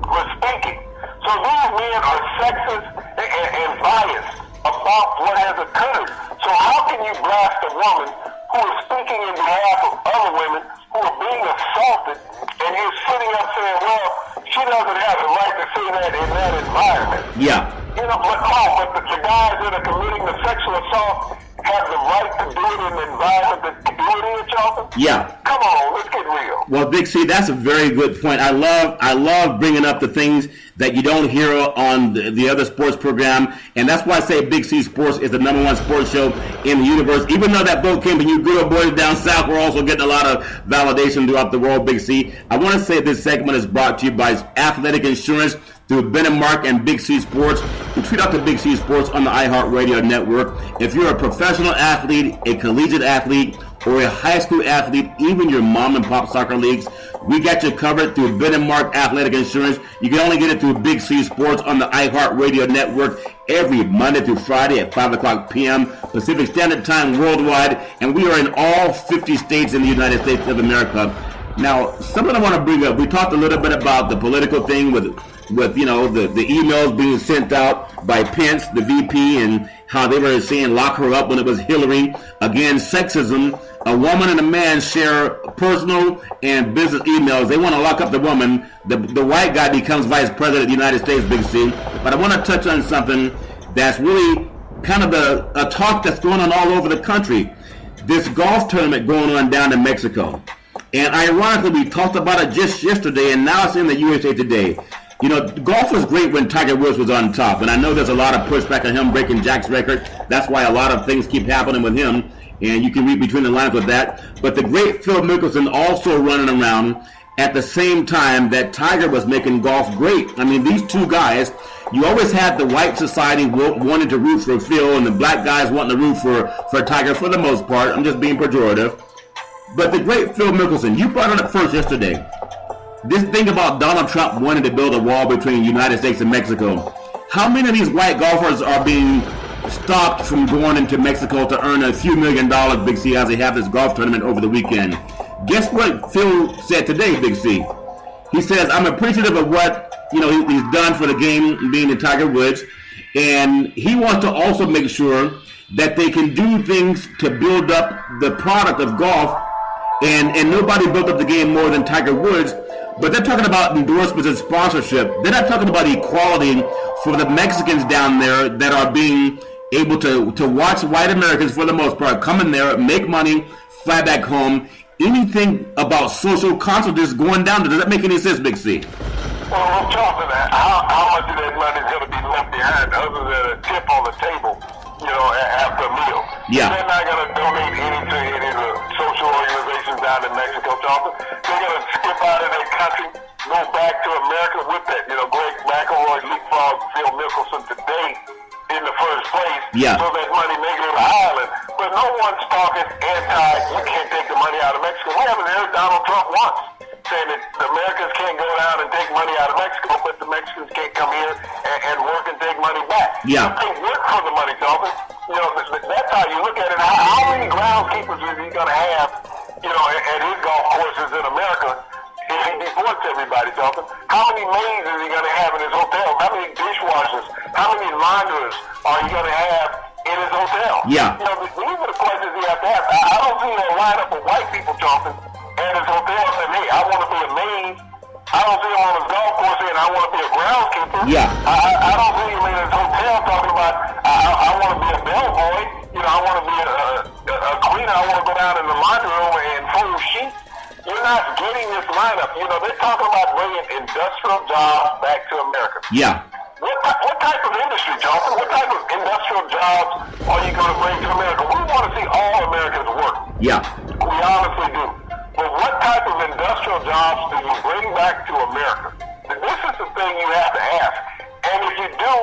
For speaking. So these men are sexist and biased about what has occurred. So how can you blast a woman who is speaking in behalf of other women who are being assaulted, and you're sitting up saying, well, she doesn't have the right to say that in that environment? Yeah. But the guys that are committing the sexual assault have the right to do it in the environment that they do it in, Charlton? Yeah. Come on, let's get real. Well, Big C, that's a very good point. I love bringing up the things that you don't hear on the other sports program, and that's why I say Big C Sports is the number one sports show in the universe. Even though that vote came from you good old boys down south, we're also getting a lot of validation throughout the world, Big C. I want to say this segment is brought to you by Athletic Insurance through Ben and Mark and Big C Sports. We tweet out the Big C Sports on the iHeartRadio network. If you're a professional athlete, a collegiate athlete, or a high school athlete, even your mom and pop soccer leagues, we got you covered through Ben and Mark Athletic Insurance. You can only get it through Big C Sports on the iHeartRadio network every Monday through Friday at 5 o'clock p.m. Pacific Standard Time worldwide, and we are in all 50 states in the United States of America. Now, something I want to bring up, we talked a little bit about the political thing with you know, the emails being sent out by Pence, the VP, and how they were saying lock her up when it was Hillary. Again, sexism. A woman and a man share personal and business emails. They want to lock up the woman. The white guy becomes vice president of the United States, Big C. But I want to touch on something that's really kind of a talk that's going on all over the country. This golf tournament going on down in Mexico. And ironically, we talked about it just yesterday, and now it's in the USA Today. You know, golf was great when Tiger Woods was on top, and I know there's a lot of pushback on him breaking Jack's record. That's why a lot of things keep happening with him, and you can read between the lines with that. But the great Phil Mickelson also running around at the same time that Tiger was making golf great. I mean, these two guys, you always had the white society wanting to root for Phil, and the black guys wanting to root for Tiger for the most part. I'm just being pejorative. But the great Phil Mickelson, you brought it up first yesterday. This thing about Donald Trump wanting to build a wall between the United States and Mexico. How many of these white golfers are being stopped from going into Mexico to earn a few $1 million, Big C, as they have this golf tournament over the weekend? Guess what Phil said today, Big C? He says, I'm appreciative of what he's done for the game, being in Tiger Woods, and he wants to also make sure that they can do things to build up the product of golf, and nobody built up the game more than Tiger Woods. But they're talking about endorsements and sponsorship. They're not talking about equality for the Mexicans down there that are being able to watch white Americans, for the most part, come in there, make money, fly back home. Anything about social consciousness going down there. Does that make any sense, Big C? Well, we're talking that. How much of that money is going to be left behind other than a tip on the table, after a meal? Yeah. They're not going to donate any to any of the social organizations down in Mexico, Charlton. They're going to skip out of their country, go back to America with that. Greg McElroy leapfrogged Phil Mickelson today in the first place. Yeah. So that money may go to Ireland. But no one's talking you can't take the money out of Mexico. We haven't heard Donald Trump once saying that the Americans can't go down and take money out of Mexico, but the Mexicans can't come here and work and take money back. Yeah. They work for the money, Charlton. That's how you look at it. How many groundskeepers is he going to have, at his golf courses in America if he deports everybody, Charlton? How many maids is he going to have in his hotel? How many dishwashers? How many launderers are you going to have in his hotel? Yeah. These are the questions he has to ask. I don't see that lineup of white people, Charlton, at his hotel saying, hey, I want to be a maid. I don't see him on his golf course saying, I want to be a groundskeeper. Yeah. I don't see him in his hotel talking about, I want to be a bellboy. I want to be a cleaner. I want to go down in the laundry room and fold sheets. You're not getting this lineup. They're talking about bringing industrial jobs back to America. Yeah. What type of industry, Johnson? What type of industrial jobs are you going to bring to America? We want to see all Americans work. Yeah. We honestly do. But what type of industrial jobs do you bring back to America? This is the thing you have to ask. And if you do,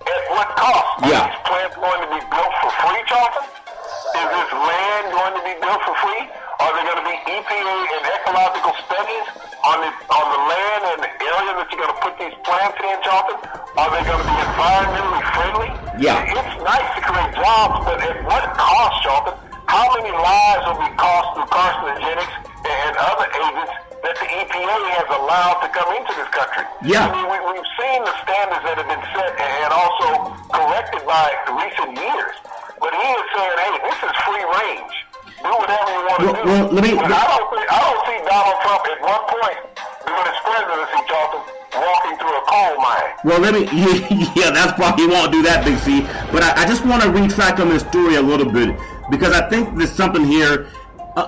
at what cost? Yeah. Are these plants going to be built for free, Johnson? Is this land going to be built for free? Are there going to be EPA and ecological studies on the land and the area that you're going to put these plants in, Charlton? Are they going to be environmentally friendly? Yeah. It's nice to create jobs, but at what cost, Charlton? How many lives will be cost through carcinogenics and other agents that the EPA has allowed to come into this country? Yeah. I mean, we've seen the standards that have been set and also corrected by recent years. But he is saying, hey, this is free range. Do whatever you want to do. But I don't see Donald Trump at one point during his presidency, Charlton, walking through a coal mine. Well, that's probably he won't do that, Big C. But I just want to retract on this story a little bit because I think there's something here.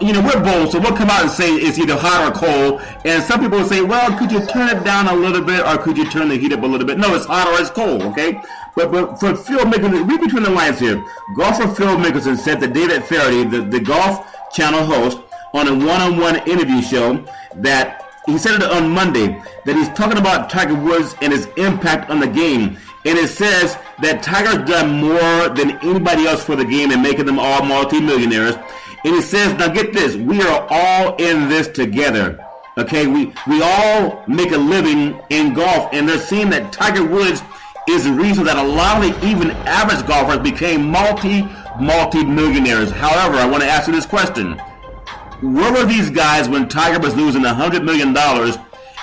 we're bold, so we'll come out and say it's either hot or cold. And some people will say, well, could you turn it down a little bit, or could you turn the heat up a little bit? No, it's hot or it's cold, okay? But for Phil Mickelson, read between the lines here. Golfer Phil Mickelson said to David Faraday, the Golf Channel host, on a one-on-one interview show that he said it on Monday, that he's talking about Tiger Woods and his impact on the game. And it says that Tiger's done more than anybody else for the game and making them all multi-millionaires. And it says, now get this, we are all in this together. Okay, we all make a living in golf, and they're seeing that Tiger Woods is the reason that a lot of the even average golfers became multi-millionaires. However, I want to ask you this question. Where were these guys when Tiger was losing $100 million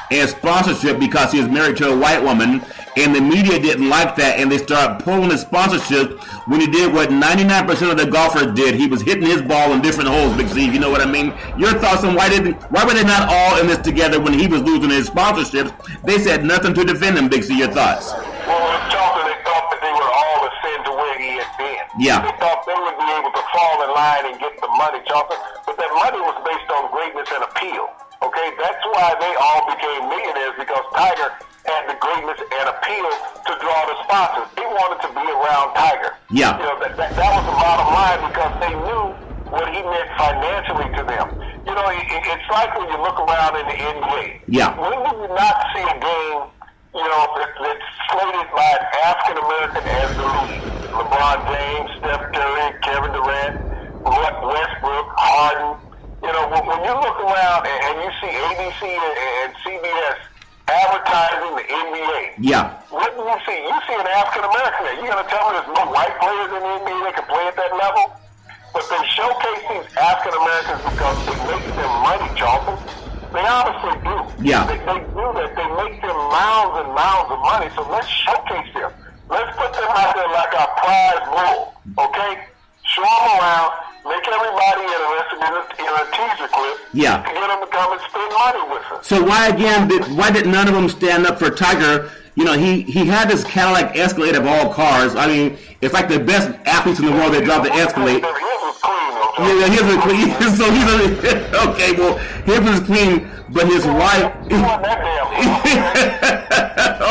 in sponsorship because he was married to a white woman, and the media didn't like that, and they started pulling his sponsorship when he did what 99% of the golfers did? He was hitting his ball in different holes, Big C. You know what I mean? Your thoughts on why were they not all in this together when he was losing his sponsorships? They said nothing to defend him, Big C. Your thoughts? Well, they thought that they were all ascend to where he had been. Yeah. They thought they would be able to fall in line and get the money, Charlton. But that money was based on greatness and appeal. Okay, that's why they all became millionaires, because Tiger had the greatness and appeal to draw the sponsors. They wanted to be around Tiger. Yeah. That was the bottom line, because they knew what he meant financially to them. It's like when you look around in the NBA. Yeah. When do you not see a game, that's slated by an African American as the lead? LeBron James, Steph Curry, Kevin Durant, Westbrook, Harden. When you look around and you see ABC and CBS advertising the NBA, yeah, what do you see? You see an African American there. You're going to tell me there's no white players in the NBA that can play at that level? But they showcase these African Americans because they make them money, Charlton. They honestly do. Yeah. They do that. They make them mounds and mounds of money. So let's showcase them. Let's put them out there like our prize bull. Okay? Show them around. Make everybody interested in a teaser clip. Yeah. To get them to come and spend money with us. So why did none of them stand up for Tiger? He had this Cadillac Escalade of all cars. I mean, it's like the best athletes in the world that drive the Escalade. His was clean, though. Yeah, his was clean. So okay. Well, his was clean, but his wife.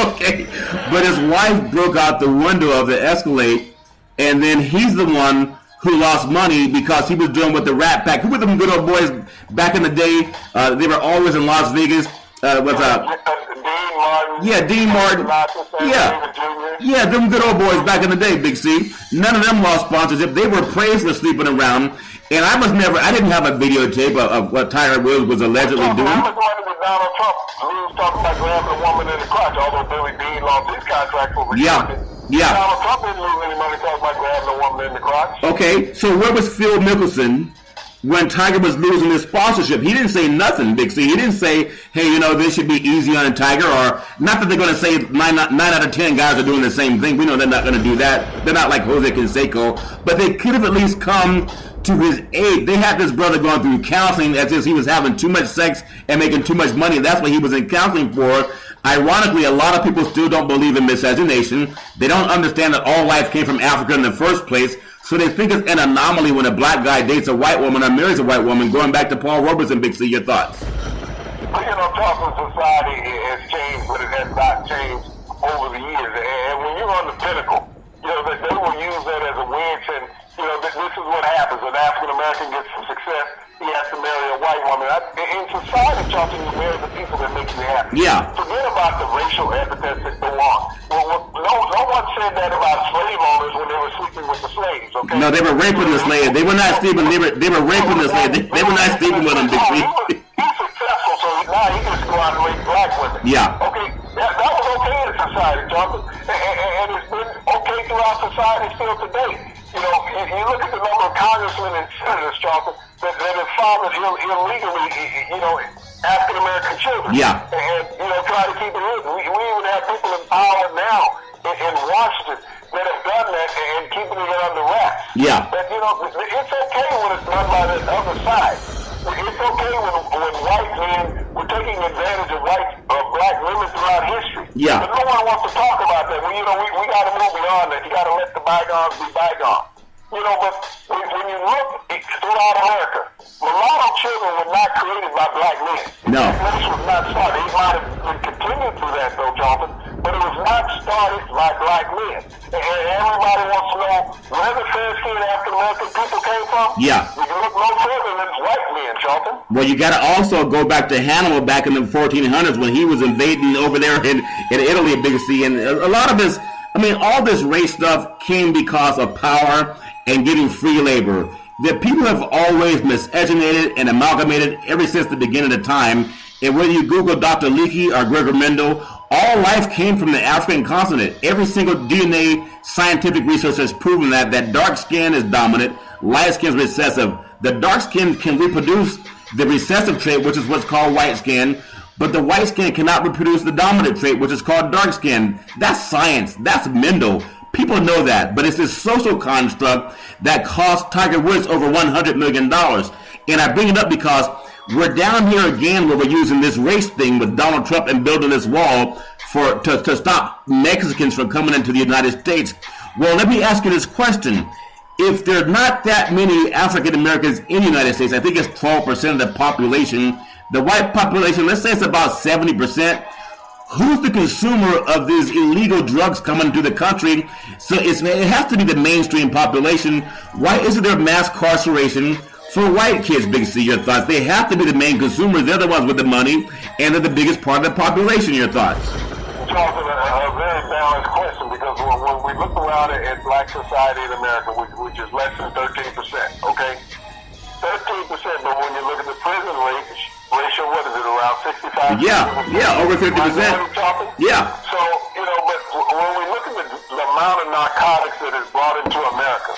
Okay, but his wife broke out the window of the Escalade, and then he's the one who lost money because he was doing with the Rat Pack. Who were them good old boys back in the day? They were always in Las Vegas. Dean Martin. Yeah, Dean Martin. Yeah, them good old boys back in the day, Big C. None of them lost sponsorship. They were praised for sleeping around. And I didn't have a videotape of what Tiger Woods was allegedly doing. I was wondering with Donald Trump, he was talking about grabbing a woman in the crotch, although Billy Dean lost his contract for retirement. Yeah. Donald Trump didn't lose any money talking about grabbing a woman in the crotch. Okay, so where was Phil Mickelson when Tiger was losing his sponsorship? He didn't say nothing, Big C. He didn't say, hey, this should be easy on Tiger, or not that they're going to say 9 out of 10 guys are doing the same thing. We know they're not going to do that. They're not like Jose Canseco, but they could have at least come to his aid. They had this brother going through counseling as if he was having too much sex and making too much money. That's what he was in counseling for. Ironically, a lot of people still don't believe in miscegenation. They don't understand that all life came from Africa in the first place. So they think it's an anomaly when a black guy dates a white woman or marries a white woman. Going back to Paul Robeson, Big C, your thoughts? Charlton, society has changed, but it has not changed over the years. And when you're on the pinnacle, they will use that as a wedge. And this is what happens: an African American gets some success, he has to marry a white woman. In society, Charlton, you marry the people that make you happy. Yeah. Forget about the racial epithets that go on. Well, no one said that about slave owners when they were sleeping with the slaves. Okay. No, they were raping the slaves. They were not sleeping. They were raping the slaves. They were not sleeping with them, Big C. He's successful, so now he gets to go out and rape black women. Yeah. Okay. That was okay in society, Charlton, and it's been okay throughout society still today. You look at the number of congressmen and senators, Charlton, that have fathered illegally, African American children. Yeah. And try to keep it hidden. We even have people in power now in Washington that have done that and keeping it under wraps. Yeah. But it's okay when it's done by the other side. It's okay when white men were taking advantage of black women throughout history. Yeah. But no one wants to talk about that. We got to move beyond that. You got to let the bygones be bygones. But when you look throughout America, mulattoes was not created by black men. No. This was not started. It might have continued through that, though, Jonathan, but it was not started by black men. And everybody wants to know where the fair-skinned African-American people came from. Yeah. You can look no further than white men, Jonathan. Well, you got to also go back to Hannibal back in the 1400s when he was invading over there in Italy, Big C. And a lot of this, I mean, all this race stuff came because of power and getting free labor. The people have always miscegenated and amalgamated ever since the beginning of time. And whether you Google Dr. Leakey or Gregor Mendel, all life came from the African continent. Every single DNA scientific research has proven that dark skin is dominant, light skin is recessive. The dark skin can reproduce the recessive trait, which is what's called white skin, but the white skin cannot reproduce the dominant trait, which is called dark skin. That's science. That's Mendel. People know that, but it's this social construct that cost Tiger Woods over $100 million. And I bring it up because we're down here again where we're using this race thing with Donald Trump and building this wall to stop Mexicans from coming into the United States. Well, let me ask you this question. If there are not that many African Americans in the United States, I think it's 12% of the population, the white population, let's say it's about 70%, who's the consumer of these illegal drugs coming to the country? So it has to be the mainstream population. Why isn't there mass incarceration for white kids, Big C? Your thoughts? They have to be the main consumers. They're the ones with the money, and they're the biggest part of the population. Your thoughts? Jonathan, a very balanced question, because when we look around at black society in America, which is less than 13%, okay? 13%, but when you look at the prison ratio, what is it, around 65%? Yeah, over 50%. Yeah. So, but when we look at the amount of narcotics that is brought into America,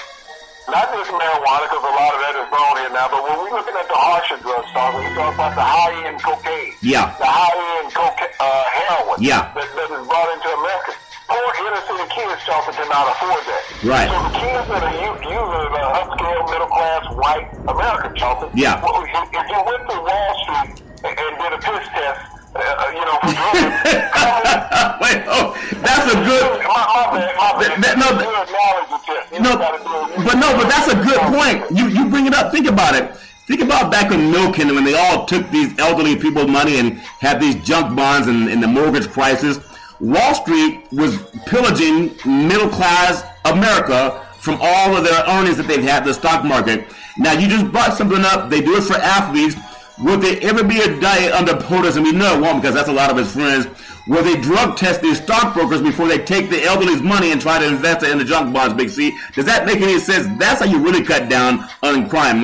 not just marijuana, because a lot of that is grown here now, but when we're looking at the harsher drugs, we talk about the high-end cocaine, the high-end heroin that is brought into America. Poor inner-city kids, cannot afford that. Right. So the kids that are using the upscale, middle-class, white American, well, if you went to Wall Street and did a piss test, for drugs, wait, that's a good. But that's a good point. You bring it up. Think about it. Think about back in Milken when they all took these elderly people's money and had these junk bonds and the mortgage crisis. Wall Street was pillaging middle-class America from all of their earnings that they've had in the stock market. Now, you just brought something up. They do it for athletes. Would there ever be a day under POTUS, and we know it won't because that's a lot of his friends, where they drug test these stockbrokers before they take the elderly's money and try to invest it in the junk bonds, Big C? Does that make any sense? That's how you really cut down on crime.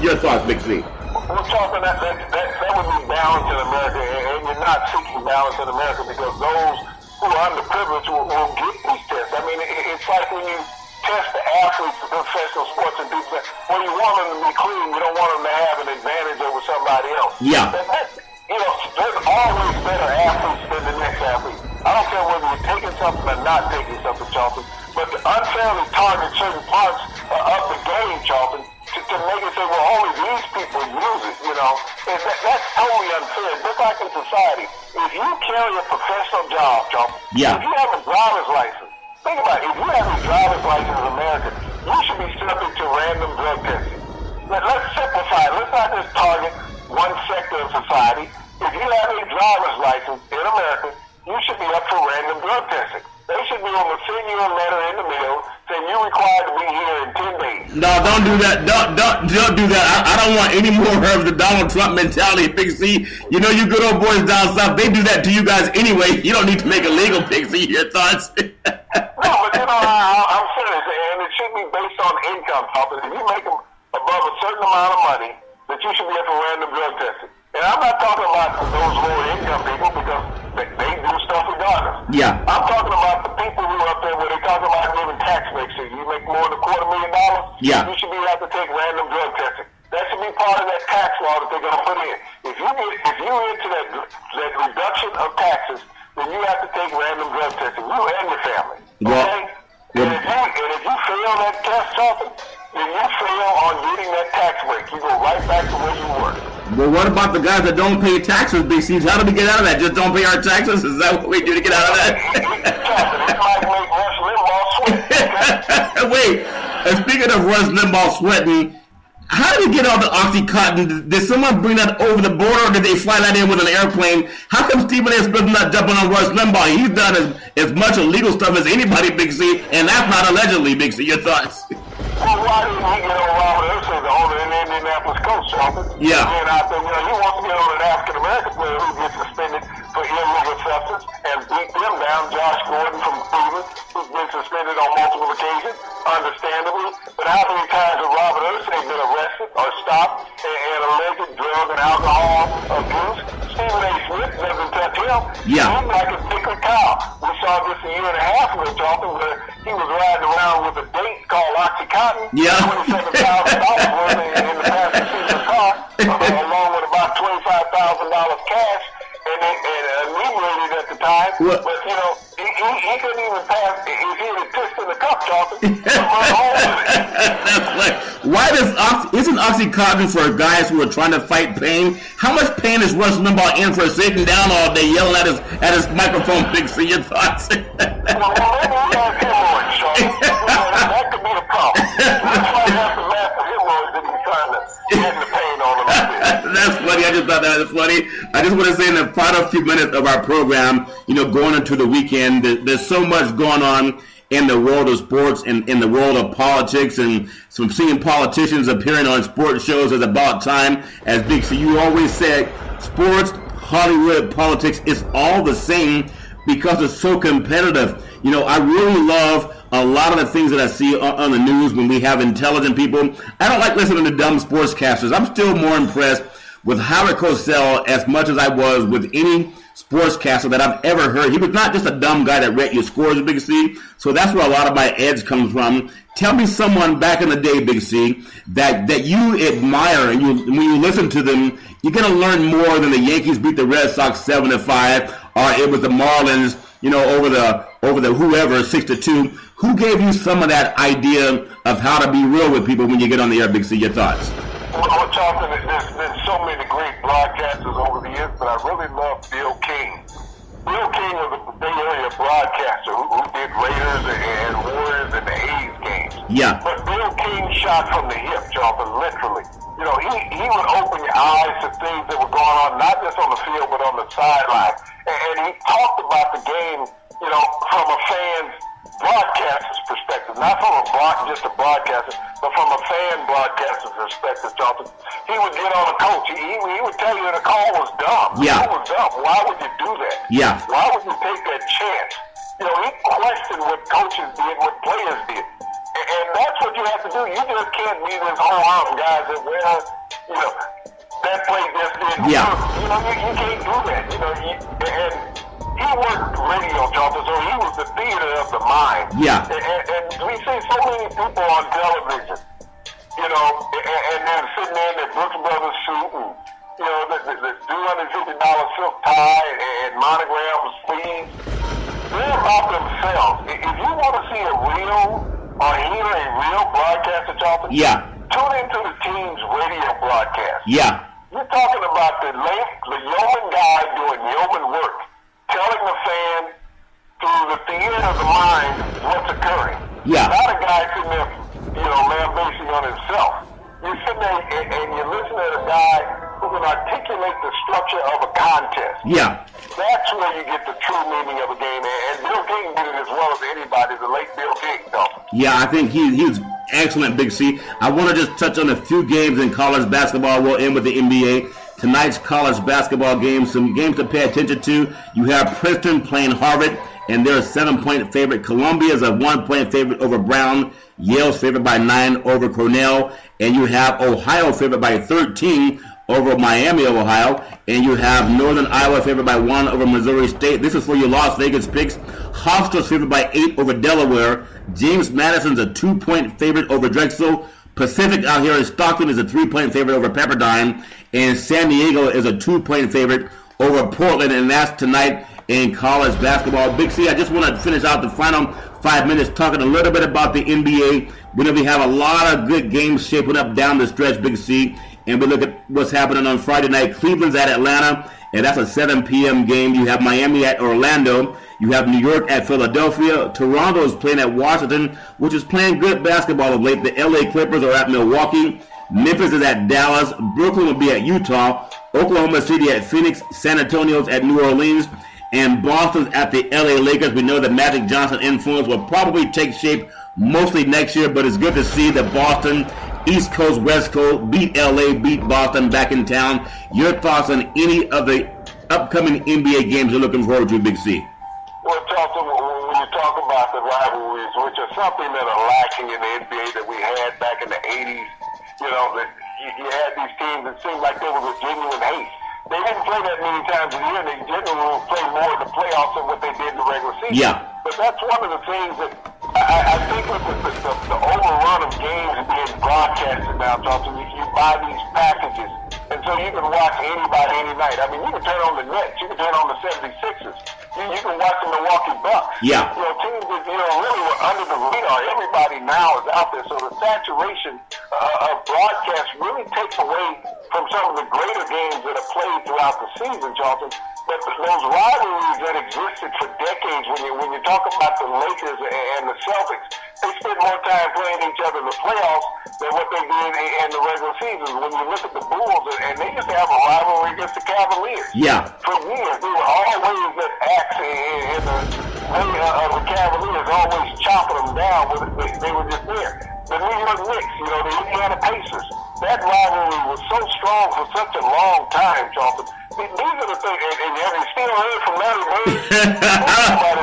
Your thoughts, Big C? We're talking that would be balance in America, and you're not seeking balance in America because those who are underprivileged will get these tests. I mean, it's like when you test the athletes for professional sports and people say, well, you want them to be clean, you don't want them to have an advantage over somebody else. Yeah. There's always better athletes than the next athlete. I don't care whether you're taking something or not taking something, Charlton, but to unfairly target certain parts of the game, Charlton, to make it say, well, only these people use it, that's totally unfair. Just like in society, if you carry a professional job, Charlton, if you have a driver's license, think about it, if you have a driver's license in America, you should be subject to random drug testing. Let's simplify it. Let's not just target one sector of society. If you have a driver's license in America, you should be up for random drug testing. They should be able to send you a letter in the mail saying you're required to be here in 10 days. No, don't do that. Don't do that. I don't want any more of the Donald Trump mentality, Big C. You good old boys down south, they do that to you guys anyway. You don't need to make it legal, Big C. Your thoughts? No, but I'm serious, and it should be based on income, Papa. If you make them above a certain amount of money, that you should be up for random drug testing. And I'm not talking about those lower income people because they do stuff regardless. Yeah. I'm talking about the people who are up there where they talking about giving tax breaks. So you make more than $250,000, you should be able to take random drug testing. That should be part of that tax law that they're going to put in. If you're into that reduction of taxes, then you have to take random drug testing. You and your family. Okay? And if you fail that test, Charlton, then you fail on getting that tax break. You go right back to where you were. Well, what about the guys that don't pay taxes, Big C? How do we get out of that? Just don't pay our taxes? Is that what we do to get out of that? It might make Rush Limbaugh sweat. Okay? Wait, and speaking of Rush Limbaugh sweating, How did he get all the Oxycontin? Did someone bring that over the border, or did they fly that in with an airplane? How come Stephen A. Smith not jumping on Rush Limbaugh? He's done as much illegal stuff as anybody, Big C, and that's not allegedly, Big C. Your thoughts? Well, why didn't he get on Robert Ursula, the owner in the Indianapolis Colts, Charlton? Yeah. And out there, he wants to get on an African-American player who gets suspended for illegal substance and beat them down. Josh Gordon from Cleveland, who's been suspended on multiple occasions, understandably. But how many times has Robert Ursula been arrested or stopped and alleged drug and alcohol abuse? Stephen A. Smith doesn't touch him. Yeah. He's like a sacred cow. We saw this a year and a half ago, Charlton, where he was riding around with a date called Oxycontin. Yeah. $27,000 worth in the passenger seat of the car, along with about $25,000 cash, and inebriated at the time. What? But, he couldn't even pass. If he had pissed in the cup, Charlton, That's like, why isn't Oxycontin for guys who are trying to fight pain? How much pain is Rush Limbaugh in for sitting down all day yelling at his microphone? Big C, your thoughts? Well, maybe he has hemorrhoids, Charlton. That could be the problem. That's why he has to laugh at hemorrhoids that he's trying to get the pain on him. That's funny. I just thought that was funny. I just want to say in the final few minutes of our program, going into the weekend, there's so much going on in the world of sports and in the world of politics, and from seeing politicians appearing on sports shows is about time. As Big C, you always said, sports, Hollywood, politics, it's all the same because it's so competitive. I really love a lot of the things that I see on the news when we have intelligent people. I don't like listening to dumb sportscasters. I'm still more impressed with Howard Cosell as much as I was with any sportscaster that I've ever heard. He was not just a dumb guy that read your scores, Big C. So that's where a lot of my edge comes from. Tell me someone back in the day, Big C, that you admire, and when you listen to them, you're going to learn more than the Yankees beat the Red Sox 7-5, or it was the Marlins, over the whoever 6-2. Who gave you some of that idea of how to be real with people when you get on the air, Big C? Your thoughts? Well, Charlton, there's been so many great broadcasters over the years, but I really love Bill King. Bill King was a Bay Area broadcaster who did Raiders and Warriors and the A's games. Yeah. But Bill King shot from the hip, Charlton, literally. He would open your eyes to things that were going on, not just on the field, but on the sideline. And he talked about the game, from a fan's broadcaster's perspective, not from just a broadcaster, but from a fan broadcaster's perspective, Charlton. He would get on a coach. He would tell you the call was dumb. Yeah. It was dumb. Why would you do that? Yeah. Why would you take that chance? He questioned what coaches did, what players did. And that's what you have to do. You just can't be this ho-hum guys that, that play just didn't Yeah. work. You can't do that. And he worked radio, Charlton, so he was the theater of the mind. Yeah. And we see so many people on television, and they're sitting there in their Brooks Brothers suit and, the $250 silk tie and monogram sleeves. They're about themselves. If you want to see a real or hear a real broadcaster, Charlton, tune into the team's radio broadcast. Yeah. You're talking about the yeoman guy doing yeoman work, telling the fan through the theater of the mind what's occurring. Yeah. Not a guy sitting there, lambasting on himself. You're sitting there and you're listening to a guy who can articulate the structure of a contest. Yeah. That's where you get the true meaning of a game. And Bill King did it as well as anybody, the late Bill King, though. Yeah, I think he was excellent, Big C. I want to just touch on a few games in college basketball. We'll end with the NBA. Tonight's college basketball games, some games to pay attention to. You have Princeton playing Harvard, and they're a 7-point favorite. Columbia is a 1-point favorite over Brown. Yale's favored by 9 over Cornell. And you have Ohio favored by 13 over Miami of Ohio. And you have Northern Iowa favored by 1 over Missouri State. This is for your Las Vegas picks. Hofstra's favored by 8 over Delaware. James Madison's a 2-point favorite over Drexel. Pacific out here in Stockton is a 3-point favorite over Pepperdine. And San Diego is a 2-point favorite over Portland. And that's tonight in college basketball. Big C, I just want to finish out the final 5 minutes talking a little bit about the NBA. We know we have a lot of good games shaping up down the stretch, Big C. And we look at what's happening on Friday night. Cleveland's at Atlanta, and that's a 7 p.m. game. You have Miami at Orlando. You have New York at Philadelphia. Toronto is playing at Washington, which is playing good basketball of late. The LA Clippers are at Milwaukee. Memphis is at Dallas. Brooklyn will be at Utah. Oklahoma City at Phoenix. San Antonio's at New Orleans. And Boston's at the LA Lakers. We know the Magic Johnson influence will probably take shape mostly next year, but it's good to see that Boston, East Coast, West Coast, beat LA, beat Boston back in town. Your thoughts on any of the upcoming NBA games you're looking forward to, Big C? Well, Charlton, when you talk about the rivalries, which are something that are lacking in the NBA that we had back in the 80s, you know, that you had these teams that seemed like there was a genuine hate. They didn't play that many times a year. They generally will play more in the playoffs than what they did in the regular season. Yeah. But that's one of the things that I think with the overrun of games being broadcasted now, Charlton, you buy these packages. And so you can watch anybody any night. I mean, you can turn on the Nets. You can turn on the 76ers. You can watch the Milwaukee Bucks. Yeah. You know, teams that, you know, really were under the radar. Everybody now is out there. So the saturation of broadcast really takes away from some of the greater games that are played throughout the season, Charlton. But those rivalries that existed for decades, when you talk about the Lakers and the Celtics, they spent more time playing each other in the playoffs than what they did in the regular season. When you look at the Bulls, and they used to have a rivalry against the Cavaliers. Yeah. For years, they were always that axe in the way of the Cavaliers, always chopping them down. They were just there. The New York Knicks, you know, the Indiana Pacers, that rivalry was so strong for such a long time, Charlton. These are the things, and have you still heard from Larry Bird?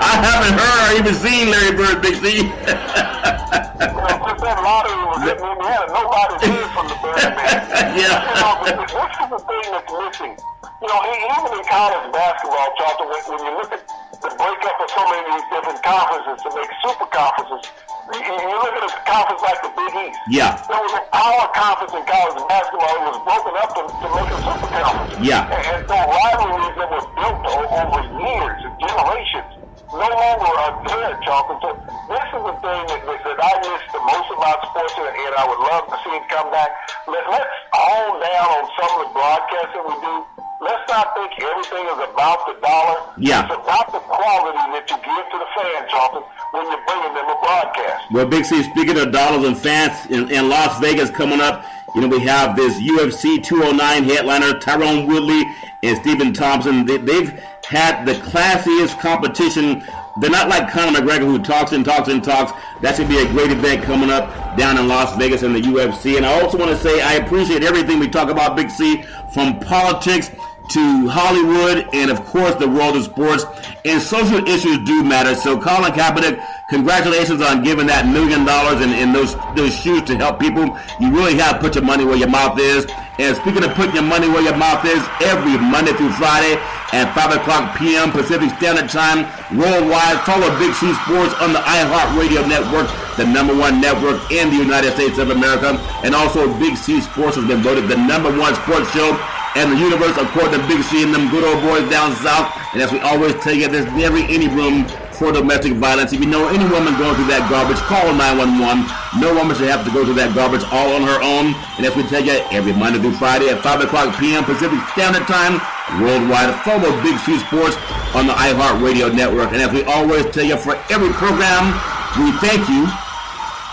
I haven't heard or even seen Larry Bird, Big C. You know, since that lottery was in Indiana, nobody's heard from the Bird man. Yeah. You know, but this is the thing that's missing. You know, even in college basketball, Charlton, when you look at the breakup of so many of these different conferences to make super conferences, you look at a conference like the Big East. Yeah. There was a power conference in college basketball. It was broken up to make a super conference. Yeah. And so rivalries that were built over years and generations no longer are there, Charlton. So this is the thing that I miss the most about sports, and I would love to see it come back. Let's hone down on some of the broadcasts that we do. Let's not think everything is about the dollar. Yeah. It's about the quality that you give to the fan, Charlton, when you're bringing them a broadcast. Well, Big C, speaking of dollars and fans, in Las Vegas coming up, you know, we have this UFC 209 headliner, Tyrone Woodley and Stephen Thompson. They've had the classiest competition. They're not like Conor McGregor, who talks and talks and talks. That should be a great event coming up down in Las Vegas in the UFC. And I also want to say I appreciate everything we talk about, Big C, from politics to Hollywood and, of course, the world of sports. And social issues do matter. So, Colin Kaepernick, congratulations on giving that $1 million in those shoes to help people. You really have to put your money where your mouth is. And speaking of putting your money where your mouth is, every Monday through Friday at 5 o'clock p.m. Pacific Standard Time, worldwide, follow Big C Sports on the iHeartRadio network, the #1 network in the United States of America. And also, Big C Sports has been voted the #1 sports show in the universe, according to Big C and them good old boys down south. And as we always tell you, there's never any room for domestic violence. If you know any woman going through that garbage, call 911. No woman should have to go through that garbage all on her own. And as we tell you, every Monday through Friday at 5 o'clock p.m. Pacific Standard Time, worldwide, follow Big C Sports on the iHeartRadio network. And as we always tell you, for every program, we thank you,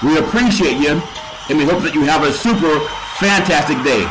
we appreciate you, and we hope that you have a super fantastic day.